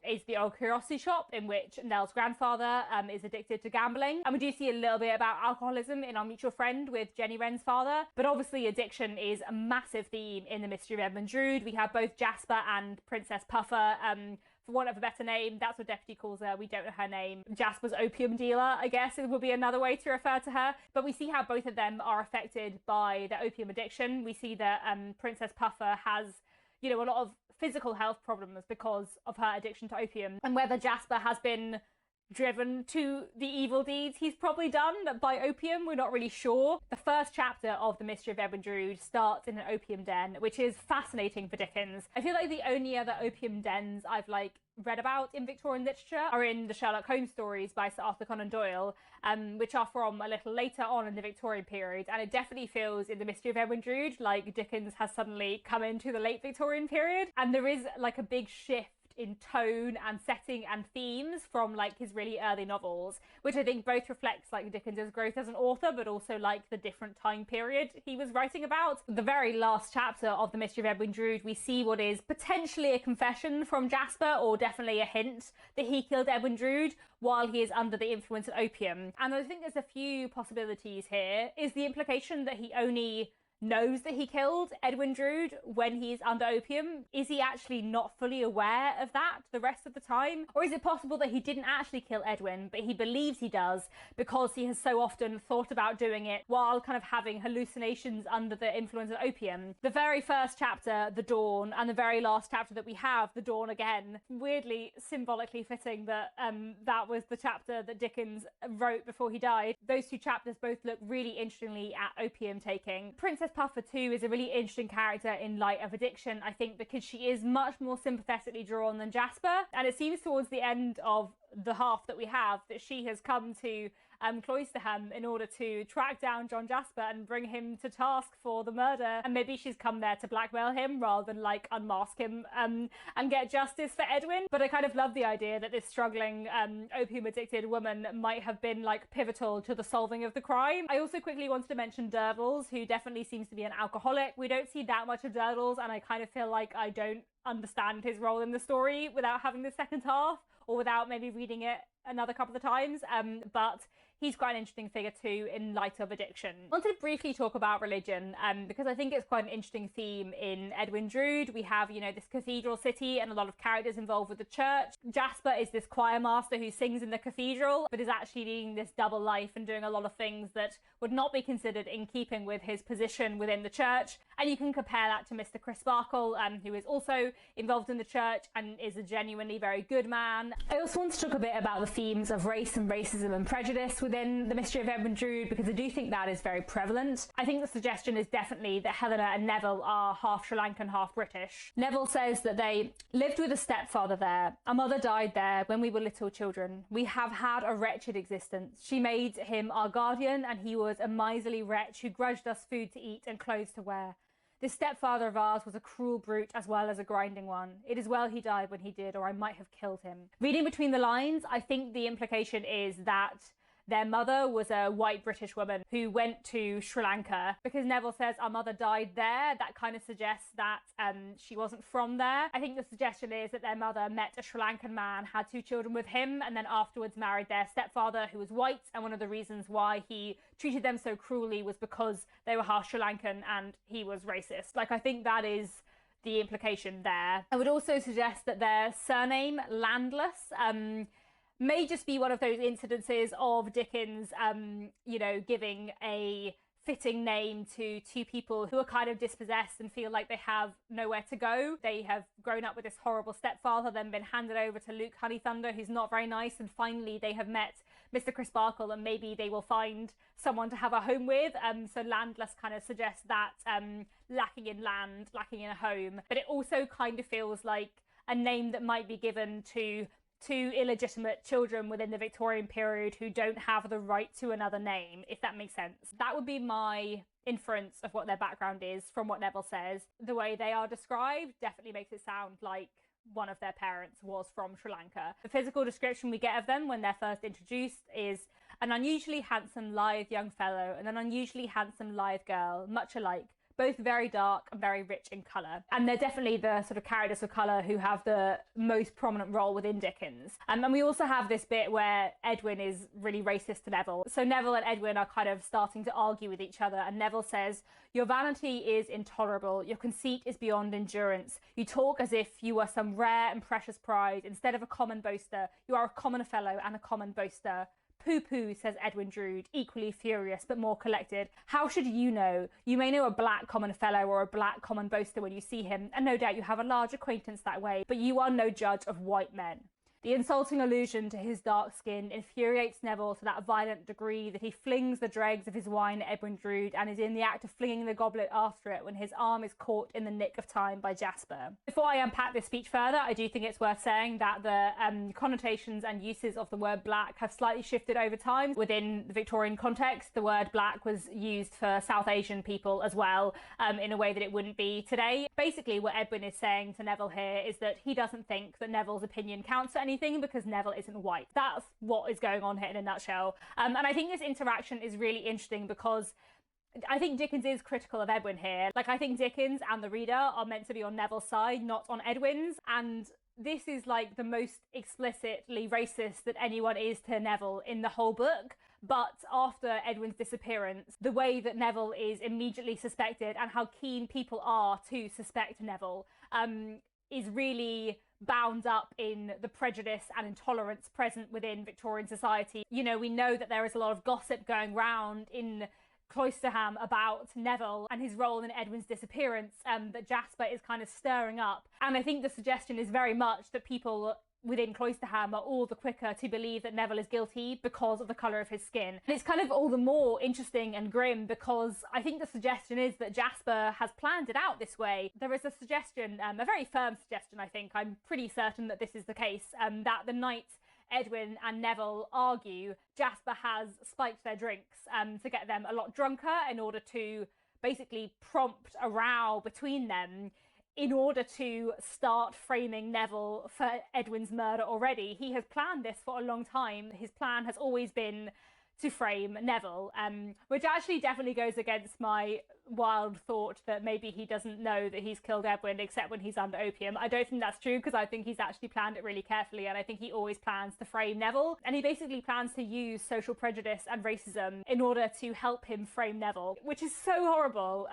is The Old Curiosity Shop, in which Nell's grandfather is addicted to gambling. And we do see a little bit about alcoholism in Our Mutual Friend with Jenny Wren's father. But obviously addiction is a massive theme in the Mystery of Edwin Drood. We have both Jasper and Princess Puffer, for want of a better name. That's what Deputy calls her. We don't know her name. Jasper's opium dealer, I guess, it would be another way to refer to her. But we see how both of them are affected by the opium addiction. We see that Princess Puffer has, you know, a lot of physical health problems because of her addiction to opium. And whether Jasper has been driven to the evil deeds he's probably done by opium, we're not really sure. The first chapter of The Mystery of Edwin Drood starts in an opium den, which is fascinating for Dickens. I feel like the only other opium dens I've read about in Victorian literature are in the Sherlock Holmes stories by Sir Arthur Conan Doyle, which are from a little later on in the Victorian period, and it definitely feels in The Mystery of Edwin Drood like Dickens has suddenly come into the late Victorian period, and there is like a big shift in tone and setting and themes from like his really early novels, which I think both reflects like Dickens's growth as an author, but also like the different time period he was writing about. The very last chapter of The Mystery of Edwin Drood, we see what is potentially a confession from Jasper, or definitely a hint that he killed Edwin Drood while he is under the influence of opium. And I think there's a few possibilities here. Is the implication that he only knows that he killed Edwin Drood when he's under opium? Is he actually not fully aware of that the rest of the time? Or is it possible that he didn't actually kill Edwin, but he believes he does because he has so often thought about doing it while kind of having hallucinations under the influence of opium? The very first chapter, The Dawn, and the very last chapter that we have, The Dawn again, weirdly symbolically fitting that that was the chapter that Dickens wrote before he died. Those two chapters both look really interestingly at opium taking. Princess Puffer too is a really interesting character in light of addiction, I think, because she is much more sympathetically drawn than Jasper, and it seems towards the end of the half that we have that she has come to Cloisterham in order to track down John Jasper and bring him to task for the murder, and maybe she's come there to blackmail him rather than like unmask him and get justice for Edwin. But I kind of love the idea that this struggling opium addicted woman might have been like pivotal to the solving of the crime. I also quickly wanted to mention Durdles, who definitely seems to be an alcoholic. We don't see that much of Durdles, and I kind of feel like I don't understand his role in the story without having the second half, or without maybe reading it another couple of times, but he's quite an interesting figure too in light of addiction. I wanted to briefly talk about religion, because I think it's quite an interesting theme in Edwin Drood. We have, you know, this cathedral city and a lot of characters involved with the church. Jasper is this choir master who sings in the cathedral, but is actually leading this double life and doing a lot of things that would not be considered in keeping with his position within the church. And you can compare that to Mr. Crisparkle, who is also involved in the church and is a genuinely very good man. I also want to talk a bit about the themes of race and racism and prejudice within The Mystery of Edwin Drood, because I do think that is very prevalent. I think the suggestion is definitely that Helena and Neville are half Sri Lankan, half British. Neville says that they lived with a stepfather there. Our mother died there when we were little children. We have had a wretched existence. She made him our guardian, and he was a miserly wretch who grudged us food to eat and clothes to wear. This stepfather of ours was a cruel brute as well as a grinding one. It is well he died when he did, or I might have killed him. Reading between the lines, I think the implication is that their mother was a white British woman who went to Sri Lanka. Because Neville says our mother died there, that kind of suggests that she wasn't from there. I think the suggestion is that their mother met a Sri Lankan man, had 2 children with him, and then afterwards married their stepfather, who was white, and one of the reasons why he treated them so cruelly was because they were half Sri Lankan and he was racist. Like, I think that is the implication there. I would also suggest that their surname, Landless, may just be one of those incidences of Dickens, you know, giving a fitting name to 2 people who are kind of dispossessed and feel like they have nowhere to go. They have grown up with this horrible stepfather, then been handed over to Luke Honeythunder, who's not very nice, and finally they have met Mr. Crisparkle, and maybe they will find someone to have a home with. So Landless kind of suggests that lacking in land, lacking in a home. But it also kind of feels like a name that might be given to 2 illegitimate children within the Victorian period who don't have the right to another name, if that makes sense. That would be my inference of what their background is from what Neville says. The way they are described definitely makes it sound like one of their parents was from Sri Lanka. The physical description we get of them when they're first introduced is an unusually handsome, lithe young fellow and an unusually handsome, lithe girl, much alike, both very dark and very rich in colour. And they're definitely the sort of characters of colour who have the most prominent role within Dickens. And we also have this bit where Edwin is really racist to Neville. So Neville and Edwin are kind of starting to argue with each other, and Neville says, "Your vanity is intolerable, your conceit is beyond endurance. You talk as if you were some rare and precious prize instead of a common boaster. You are a common fellow and a common boaster." "Pooh-pooh," says Edwin Drood, equally furious but more collected. "How should you know? You may know a black common fellow or a black common boaster when you see him, and no doubt you have a large acquaintance that way, but you are no judge of white men." The insulting allusion to his dark skin infuriates Neville to that violent degree that he flings the dregs of his wine at Edwin Drood and is in the act of flinging the goblet after it when his arm is caught in the nick of time by Jasper. Before I unpack this speech further, I do think it's worth saying that the connotations and uses of the word black have slightly shifted over time. Within the Victorian context, the word black was used for South Asian people as well, in a way that it wouldn't be today. Basically, what Edwin is saying to Neville here is that he doesn't think that Neville's opinion counts for anything because Neville isn't white. That's what is going on here in a nutshell. And I think this interaction is really interesting because I think Dickens is critical of Edwin here. Like, I think Dickens and the reader are meant to be on Neville's side, not on Edwin's. And this is like the most explicitly racist that anyone is to Neville in the whole book. But after Edwin's disappearance, the way that Neville is immediately suspected and how keen people are to suspect Neville is really bound up in the prejudice and intolerance present within Victorian society. You know, we know that there is a lot of gossip going round in Cloisterham about Neville and his role in Edwin's disappearance, that Jasper is kind of stirring up. And I think the suggestion is very much that people within Cloisterham are all the quicker to believe that Neville is guilty because of the colour of his skin. And it's kind of all the more interesting and grim because I think the suggestion is that Jasper has planned it out this way. There is a suggestion, a very firm suggestion I think, I'm pretty certain that this is the case, that the night Edwin and Neville argue, Jasper has spiked their drinks to get them a lot drunker in order to basically prompt a row between them in order to start framing Neville for Edwin's murder already. He has planned this for a long time. His plan has always been to frame Neville, which actually definitely goes against my wild thought that maybe he doesn't know that he's killed Edwin except when he's under opium. I don't think that's true because I think he's actually planned it really carefully, and I think he always plans to frame Neville, and he basically plans to use social prejudice and racism in order to help him frame Neville, which is so horrible.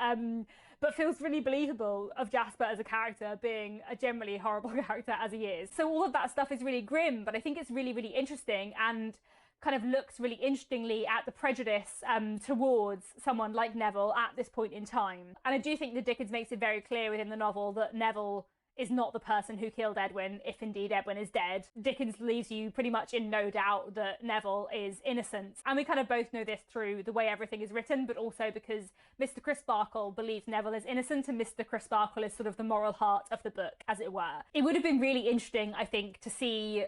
But feels really believable of Jasper as a character, being a generally horrible character as he is. So all of that stuff is really grim, but I think it's really, really interesting and kind of looks really interestingly at the prejudice towards someone like Neville at this point in time. And I do think that Dickens makes it very clear within the novel that Neville is not the person who killed Edwin, if indeed Edwin is dead. Dickens leaves you pretty much in no doubt that Neville is innocent. And we kind of both know this through the way everything is written, but also because Mr. Crisparkle believes Neville is innocent, and Mr. Crisparkle is sort of the moral heart of the book, as it were. It would have been really interesting, I think, to see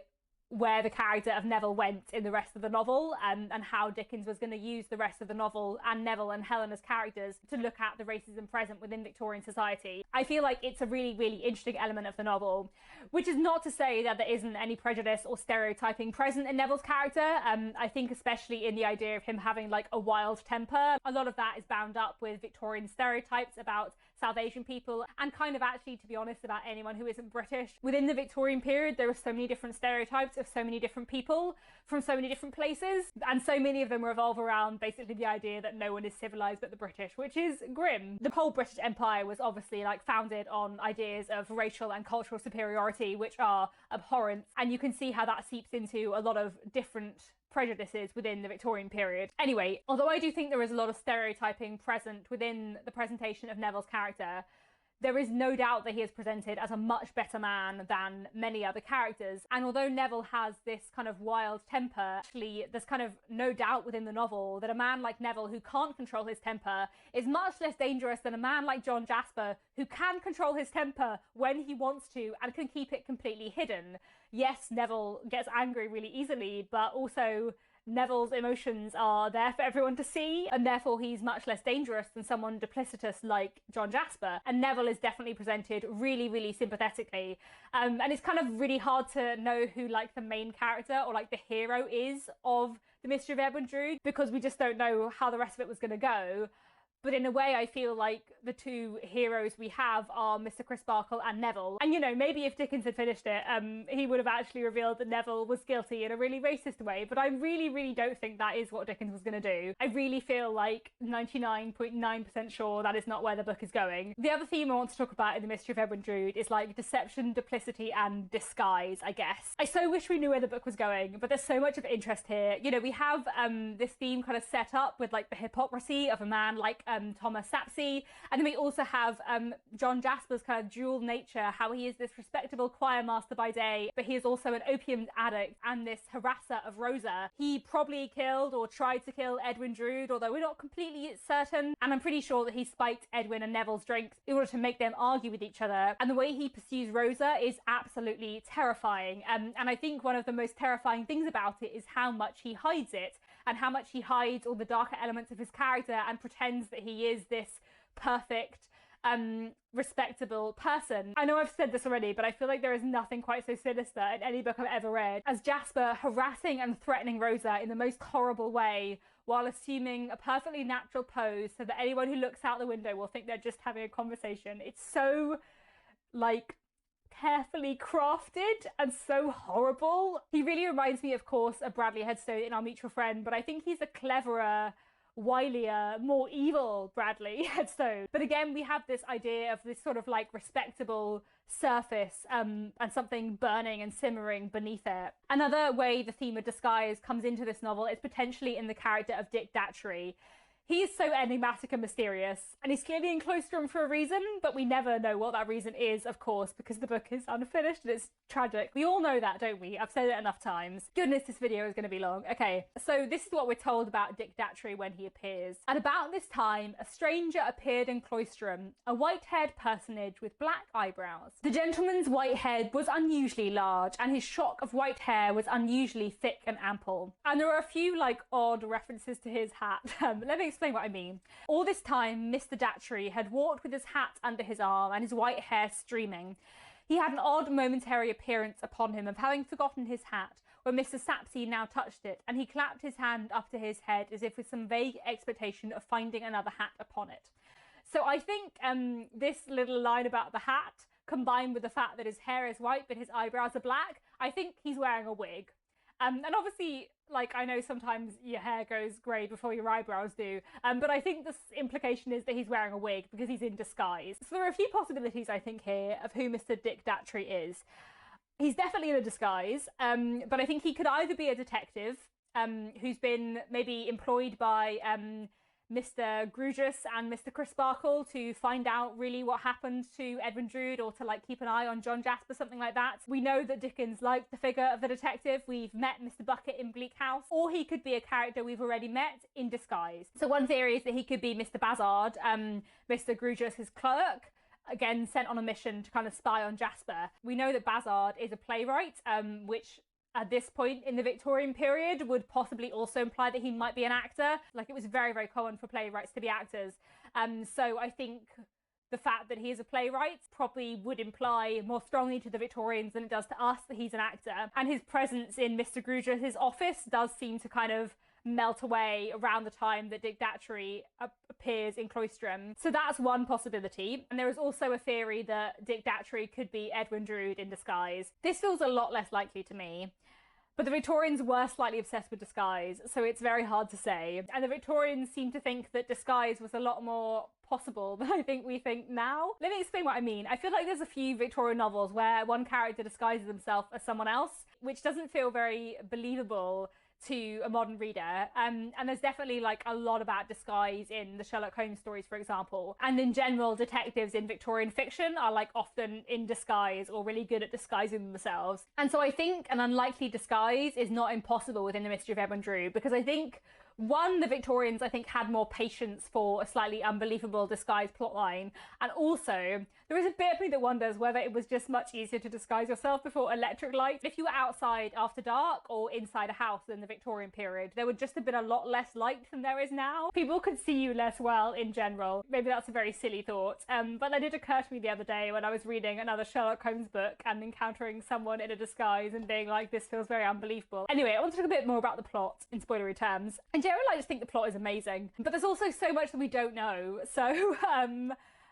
where the character of Neville went in the rest of the novel, and how Dickens was going to use the rest of the novel and Neville and Helena's characters to look at the racism present within Victorian society. I feel like it's a really, really interesting element of the novel, which is not to say that there isn't any prejudice or stereotyping present in Neville's character. I think especially in the idea of him having like a wild temper. A lot of that is bound up with Victorian stereotypes about South Asian people, and kind of actually, to be honest, about anyone who isn't British. Within the Victorian period, there are so many different stereotypes of so many different people from so many different places, and so many of them revolve around basically the idea that no one is civilized but the British, which is grim. The whole British Empire was obviously like founded on ideas of racial and cultural superiority, which are abhorrent, and you can see how that seeps into a lot of different prejudices within the Victorian period. Anyway, although I do think there is a lot of stereotyping present within the presentation of Neville's character, there is no doubt that he is presented as a much better man than many other characters. And although Neville has this kind of wild temper, actually there's kind of no doubt within the novel that a man like Neville who can't control his temper is much less dangerous than a man like John Jasper who can control his temper when he wants to and can keep it completely hidden. Yes, Neville gets angry really easily, but also Neville's emotions are there for everyone to see, and therefore he's much less dangerous than someone duplicitous like John Jasper. And Neville is definitely presented really, really sympathetically. And it's kind of really hard to know who like the main character or like the hero is of The Mystery of Edwin Drood, because we just don't know how the rest of it was going to go. But in a way, I feel like the two heroes we have are Mr. Crisparkle and Neville. And, you know, maybe if Dickens had finished it, he would have actually revealed that Neville was guilty in a really racist way. But I really, really don't think that is what Dickens was going to do. I really feel like 99.9% sure that is not where the book is going. The other theme I want to talk about in The Mystery of Edwin Drood is like deception, duplicity, and disguise, I guess. I so wish we knew where the book was going, but there's so much of interest here. You know, we have this theme kind of set up with like the hypocrisy of a man like Thomas Sapsea, and then we also have John Jasper's kind of dual nature, how he is this respectable choir master by day, but he is also an opium addict and this harasser of Rosa. He probably killed or tried to kill Edwin Drood, although we're not completely certain, and I'm pretty sure that he spiked Edwin and Neville's drinks in order to make them argue with each other. And the way he pursues Rosa is absolutely terrifying, and I think one of the most terrifying things about it is how much he hides it, and how much he hides all the darker elements of his character and pretends that he is this perfect, respectable person. I know I've said this already, but I feel like there is nothing quite so sinister in any book I've ever read as Jasper harassing and threatening Rosa in the most horrible way, while assuming a perfectly natural pose so that anyone who looks out the window will think they're just having a conversation. It's so, like, carefully crafted and so horrible. He really reminds me, of course, of Bradley Headstone in Our Mutual Friend, but I think he's a cleverer, wilier, more evil Bradley Headstone. But again, we have this idea of this sort of like respectable surface and something burning and simmering beneath it. Another way the theme of disguise comes into this novel is potentially in the character of Dick Datchery. He is so enigmatic and mysterious, and he's clearly in Cloistrom for a reason, but we never know what that reason is, of course, because the book is unfinished and it's tragic. We all know that, don't we? I've said it enough times. Goodness, this video is going to be long. Okay, so this is what we're told about Dick Datchery when he appears. At about this time, a stranger appeared in Cloistrom, a white-haired personage with black eyebrows. The gentleman's white head was unusually large, and his shock of white hair was unusually thick and ample. And there are a few, like, odd references to his hat. Let me explain what I mean. All this time, Mr. Datchery had walked with his hat under his arm and his white hair streaming. He had an odd momentary appearance upon him of having forgotten his hat when Mr. Sapsea now touched it, and he clapped his hand up to his head as if with some vague expectation of finding another hat upon it. So I think this little line about the hat, combined with the fact that his hair is white but his eyebrows are black, I think he's wearing a wig. And obviously, like, I know sometimes your hair goes grey before your eyebrows do, but I think the implication is that he's wearing a wig because he's in disguise. So there are a few possibilities, I think, here of who Mr. Dick Datchery is. He's definitely in a disguise, but I think he could either be a detective who's been maybe employed by Mr. Grugis and Mr. Crisparkle to find out really what happened to Edwin Drood, or to like keep an eye on John Jasper, something like that. We know that Dickens liked the figure of the detective. We've met Mr. Bucket in Bleak House, or he could be a character we've already met in disguise. So one theory is that he could be Mr. Bazard, Mr. Grugis, his clerk, again sent on a mission to kind of spy on Jasper. We know that Bazard is a playwright, which at this point in the Victorian period would possibly also imply that he might be an actor. Like, it was very, very common for playwrights to be actors. So I think the fact that he is a playwright probably would imply more strongly to the Victorians than it does to us that he's an actor. And his presence in Mr. Grugis' office does seem to kind of melt away around the time that Dick Datchery appears in Cloistrom. So that's one possibility. And there is also a theory that Dick Datchery could be Edwin Drood in disguise. This feels a lot less likely to me. But the Victorians were slightly obsessed with disguise, so it's very hard to say. And the Victorians seem to think that disguise was a lot more possible than I think we think now. Let me explain what I mean. I feel like there's a few Victorian novels where one character disguises himself as someone else, which doesn't feel very believable to a modern reader. And there's definitely like a lot about disguise in the Sherlock Holmes stories, for example. And in general, detectives in Victorian fiction are like often in disguise or really good at disguising themselves. And so I think an unlikely disguise is not impossible within The Mystery of Edwin Drood, because I think one, the Victorians, I think, had more patience for a slightly unbelievable disguised plotline, and also there is a bit of me that wonders whether it was just much easier to disguise yourself before electric light. If you were outside after dark or inside a house in the Victorian period, there would just have been a lot less light than there is now. People could see you less well in general. Maybe that's a very silly thought, but that did occur to me the other day when I was reading another Sherlock Holmes book and encountering someone in a disguise and being like, this feels very unbelievable. Anyway, I want to talk a bit more about the plot in spoilery terms. In general, I just think the plot is amazing, but there's also so much that we don't know. So,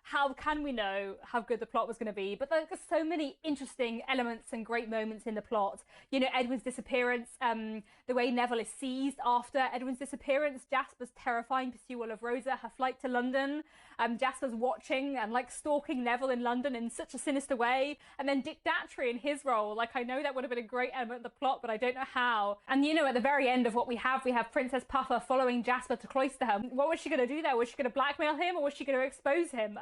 how can we know how good the plot was going to be? But there's so many interesting elements and great moments in the plot. You know, Edwin's disappearance, the way Neville is seized after Edwin's disappearance, Jasper's terrifying pursuit of Rosa, her flight to London, Jasper's watching and like stalking Neville in London in such a sinister way, and then Dick Datchery in his role. Like, I know that would have been a great element of the plot, but I don't know how. And you know, at the very end of what we have Princess Puffer following Jasper to Cloisterham. What was she going to do there? Was she going to blackmail him, or was she going to expose him?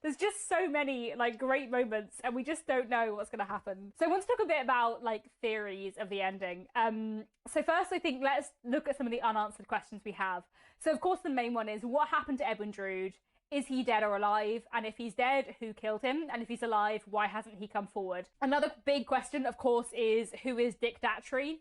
There's just so many like great moments, and we just don't know what's going to happen. So I want to talk a bit about like theories of the ending. So first, I think let's look at some of the unanswered questions we have. So of course the main one is, what happened to Edwin Drood? Is he dead or alive? And if he's dead, who killed him? And if he's alive, why hasn't he come forward? Another big question, of course, is who is Dick Datchery?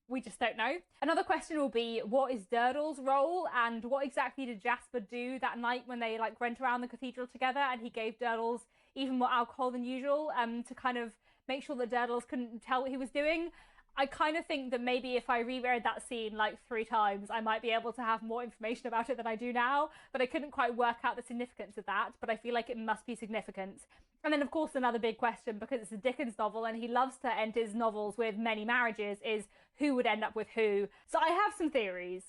We just don't know. Another question will be, what is Durdle's role, and what exactly did Jasper do that night when they like went around the cathedral together and he gave Durdles even more alcohol than usual to kind of make sure that Durdles couldn't tell what he was doing? I kind of think that maybe if I reread that scene like 3 times, I might be able to have more information about it than I do now, but I couldn't quite work out the significance of that, but I feel like it must be significant. And then, of course, another big question, because it's a Dickens novel and he loves to end his novels with many marriages, is who would end up with who? So I have some theories.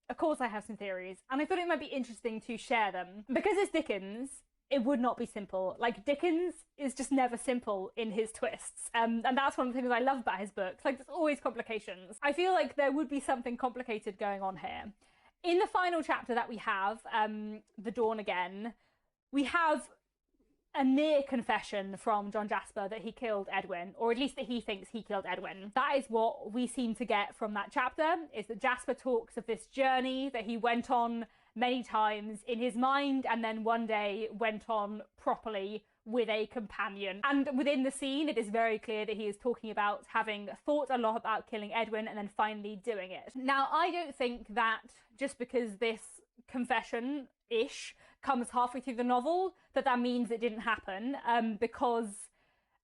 Of course I have some theories, and I thought it might be interesting to share them. Because it's Dickens, it would not be simple. Like, Dickens is just never simple in his twists. And that's one of the things I love about his books. Like, there's always complications. I feel like there would be something complicated going on here. In the final chapter that we have, The Dawn Again, we have a near confession from John Jasper that he killed Edwin, or at least that he thinks he killed Edwin. That is what we seem to get from that chapter, is that Jasper talks of this journey that he went on many times in his mind, and then one day went on properly with a companion. And within the scene, it is very clear that he is talking about having thought a lot about killing Edwin and then finally doing it. Now, I don't think that just because this confession-ish comes halfway through the novel, that means it didn't happen, because,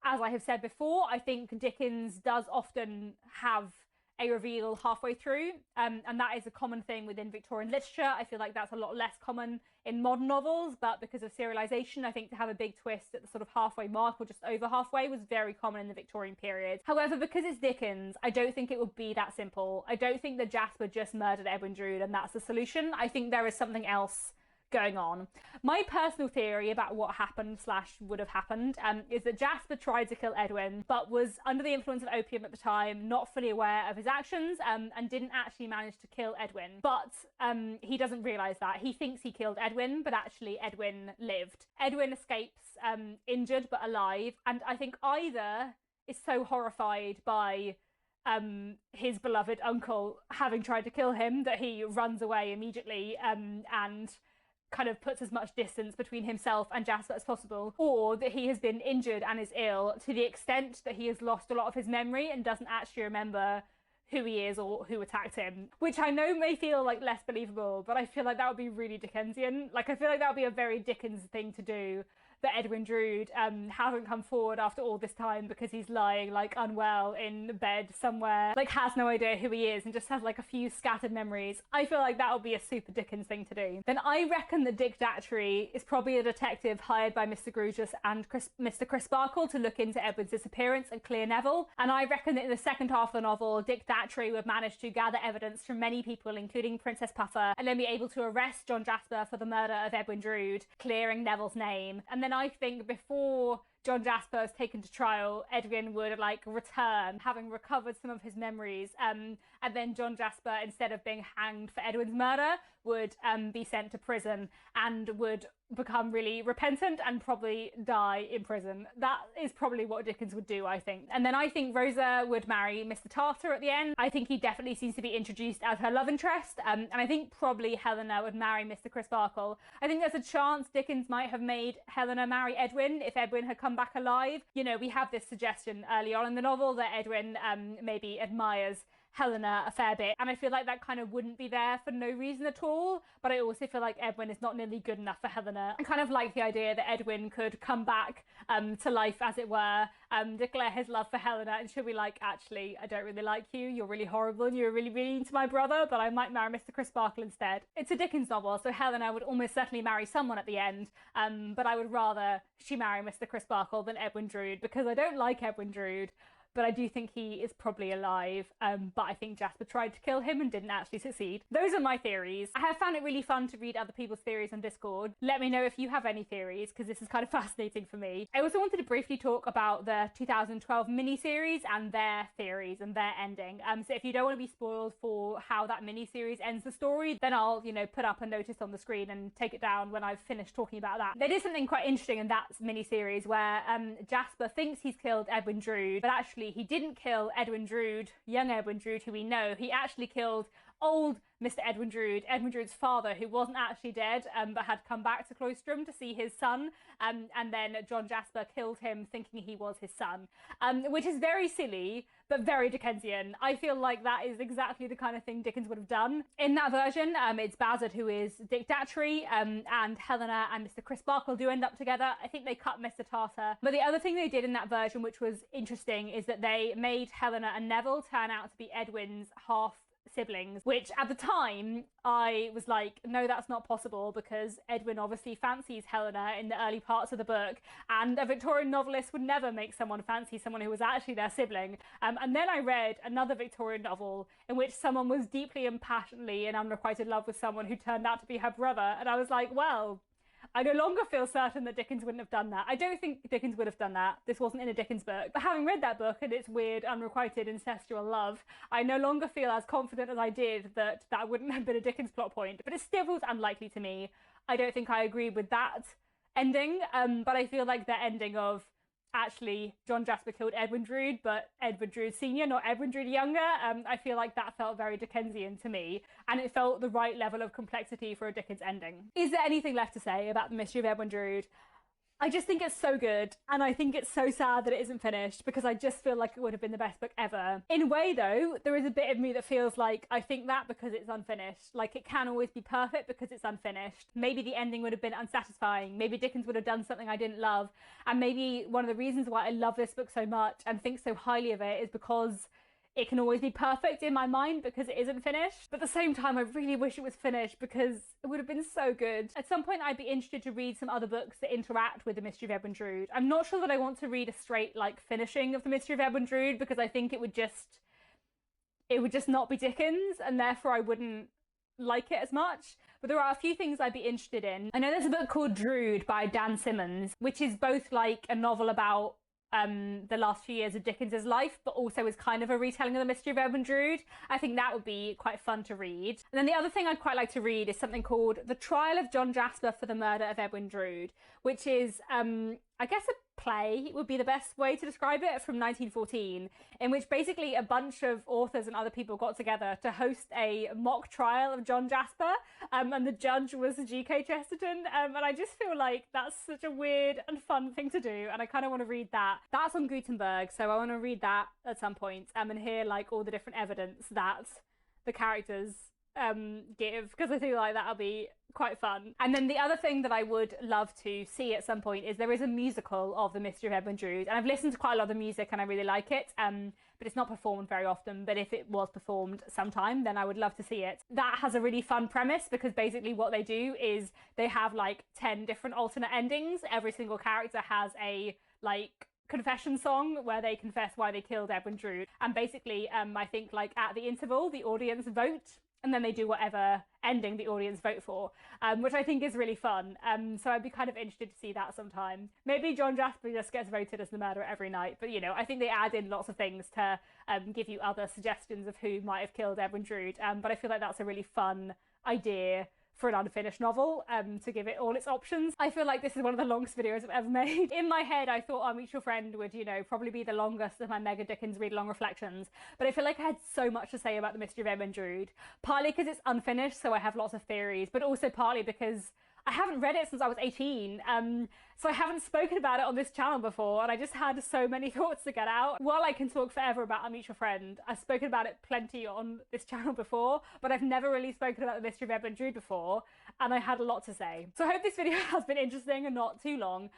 as I have said before, I think Dickens does often have a reveal halfway through, and that is a common thing within Victorian literature. I feel like that's a lot less common in modern novels, but because of serialization, I think to have a big twist at the sort of halfway mark or just over halfway was very common in the Victorian period. However, because it's Dickens, I don't think it would be that simple. I don't think that Jasper just murdered Edwin Drood and that's the solution. I think there is something else going on. My personal theory about what happened / would have happened is that Jasper tried to kill Edwin, but was under the influence of opium at the time, not fully aware of his actions, and didn't actually manage to kill Edwin. But he doesn't realise that. He thinks he killed Edwin, but actually Edwin lived. Edwin escapes injured but alive, and I think either is so horrified by his beloved uncle having tried to kill him that he runs away immediately and kind of puts as much distance between himself and Jasper as possible, or that he has been injured and is ill to the extent that he has lost a lot of his memory and doesn't actually remember who he is or who attacked him, which I know may feel like less believable, but I feel like that would be really Dickensian. Like, I feel like that would be a very Dickens thing to do, that Edwin Drood hasn't come forward after all this time because he's lying like unwell in bed somewhere, like has no idea who he is and just has like a few scattered memories. I feel like that would be a super Dickens thing to do. Then I reckon that Dick Datchery is probably a detective hired by Mr. Grewgious and Mr. Crisparkle to look into Edwin's disappearance and clear Neville. And I reckon that in the second half of the novel, Dick Datchery would manage to gather evidence from many people, including Princess Puffer, and then be able to arrest John Jasper for the murder of Edwin Drood, clearing Neville's name. And then I think before John Jasper is taken to trial, Edwin would like return, having recovered some of his memories, and then John Jasper, instead of being hanged for Edwin's murder, would be sent to prison and would become really repentant and probably die in prison. That is probably what Dickens would do, I think. And then I think Rosa would marry Mr. Tartar at the end. I think he definitely seems to be introduced as her love interest. And I think probably Helena would marry Mr. Crisparkle. I think there's a chance Dickens might have made Helena marry Edwin if Edwin had come back alive. You know, we have this suggestion early on in the novel that Edwin maybe admires Helena a fair bit, and I feel like that kind of wouldn't be there for no reason at all, but I also feel like Edwin is not nearly good enough for Helena. I kind of like the idea that Edwin could come back to life, as it were, declare his love for Helena, and she'll be like, actually, I don't really like you, you're really horrible, and you're really mean to my brother, but I might marry Mr. Crisparkle instead. It's a Dickens novel, so Helena would almost certainly marry someone at the end, but I would rather she marry Mr. Crisparkle than Edwin Drood, because I don't like Edwin Drood, but I do think he is probably alive, but I think Jasper tried to kill him and didn't actually succeed. Those are my theories. I have found it really fun to read other people's theories on Discord. Let me know if you have any theories, because this is kind of fascinating for me. I also wanted to briefly talk about the 2012 miniseries and their theories and their ending. So if you don't want to be spoiled for how that miniseries ends the story, then I'll, you know, put up a notice on the screen and take it down when I've finished talking about that. They did something quite interesting in that miniseries where Jasper thinks he's killed Edwin Drood, but actually he didn't kill Edwin Drood, young Edwin Drood, who we know. He actually killed old Mr. Edwin Drood's father, who wasn't actually dead, but had come back to Cloisterham to see his son, and then John Jasper killed him thinking he was his son, which is very silly, but very Dickensian. I feel like that is exactly the kind of thing Dickens would have done. In that version, it's Bazzard who is Dick Datchery, and Helena and Mr. Crisparkle do end up together. I think they cut Mr. Tartar. But the other thing they did in that version, which was interesting, is that they made Helena and Neville turn out to be Edwin's half siblings, which at the time I was like, no, that's not possible, because Edwin obviously fancies Helena in the early parts of the book, and a Victorian novelist would never make someone fancy someone who was actually their sibling. And then I read another Victorian novel in which someone was deeply and passionately in unrequited love with someone who turned out to be her brother, and I was like, well, I no longer feel certain that Dickens wouldn't have done that. I don't think Dickens would have done that. This wasn't in a Dickens book. But having read that book and its weird, unrequited, incestual love, I no longer feel as confident as I did that that wouldn't have been a Dickens plot point. But it still feels unlikely to me. I don't think I agree with that ending, but I feel like the ending of actually John Jasper killed Edwin Drood, but Edwin Drood Sr., not Edwin Drood Younger, I feel like that felt very Dickensian to me, and it felt the right level of complexity for a Dickens ending. Is there anything left to say about the Mystery of Edwin Drood? I just think it's so good, and I think it's so sad that it isn't finished, because I just feel like it would have been the best book ever. In a way, though, there is a bit of me that feels like I think that because it's unfinished. Like, it can always be perfect because it's unfinished. Maybe the ending would have been unsatisfying. Maybe Dickens would have done something I didn't love. And maybe one of the reasons why I love this book so much and think so highly of it is because it can always be perfect in my mind because it isn't finished. But at the same time, I really wish it was finished because it would have been so good. At some point, I'd be interested to read some other books that interact with The Mystery of Edwin Drood. I'm not sure that I want to read a straight, like, finishing of The Mystery of Edwin Drood, because I think it would just not be Dickens, and therefore I wouldn't like it as much. But there are a few things I'd be interested in. I know there's a book called Drood by Dan Simmons, which is both like a novel about the last few years of Dickens's life, but also is kind of a retelling of The Mystery of Edwin Drood. I think that would be quite fun to read. And then the other thing I'd quite like to read is something called The Trial of John Jasper for the Murder of Edwin Drood, which is, I guess, a play would be the best way to describe it, from 1914, in which basically a bunch of authors and other people got together to host a mock trial of John Jasper, and the judge was G.K. Chesterton, and I just feel like that's such a weird and fun thing to do, and I kind of want to read that. That's on Gutenberg, so I want to read that at some point, and hear like all the different evidence that the characters give, because I feel like that'll be quite fun. And then the other thing that I would love to see at some point is there is a musical of The Mystery of Edwin Drood, and I've listened to quite a lot of the music and I really like it, but it's not performed very often. But if it was performed sometime, then I would love to see it. That has a really fun premise, because basically what they do is they have like 10 different alternate endings. Every single character has a like confession song where they confess why they killed Edwin Drood, and basically I think like at the interval the audience vote, and then they do whatever ending the audience vote for, which I think is really fun. So I'd be kind of interested to see that sometime. Maybe John Jasper just gets voted as the murderer every night, but you know, I think they add in lots of things to give you other suggestions of who might have killed Edwin Drood, but I feel like that's a really fun idea for an unfinished novel, to give it all its options. I feel like this is one of the longest videos I've ever made. In my head, I thought Our Mutual Friend would, you know, probably be the longest of my mega Dickens read-along reflections, but I feel like I had so much to say about The Mystery of Edwin Drood, partly because it's unfinished, so I have lots of theories, but also partly because I haven't read it since I was 18, so I haven't spoken about it on this channel before, and I just had so many thoughts to get out. While I can talk forever about Our Mutual Friend, I've spoken about it plenty on this channel before, but I've never really spoken about The Mystery of Edwin Drood before, and I had a lot to say. So I hope this video has been interesting and not too long.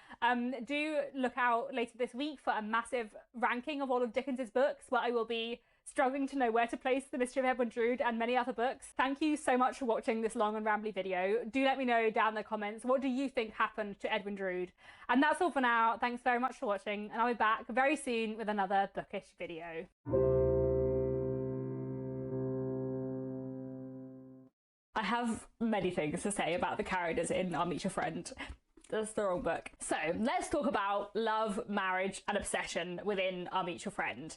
Do look out later this week for a massive ranking of all of Dickens's books, where I will be struggling to know where to place The Mystery of Edwin Drood and many other books. Thank you so much for watching this long and rambly video. Do let me know down in the comments, what do you think happened to Edwin Drood? And that's all for now. Thanks very much for watching, and I'll be back very soon with another bookish video. I have many things to say about the characters in Our Mutual Friend. That's the wrong book. So let's talk about love, marriage, and obsession within Our Mutual Friend.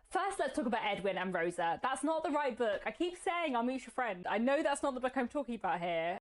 First, let's talk about Edwin and Rosa. That's not the right book. I keep saying Our Mutual Friend. I know that's not the book I'm talking about here.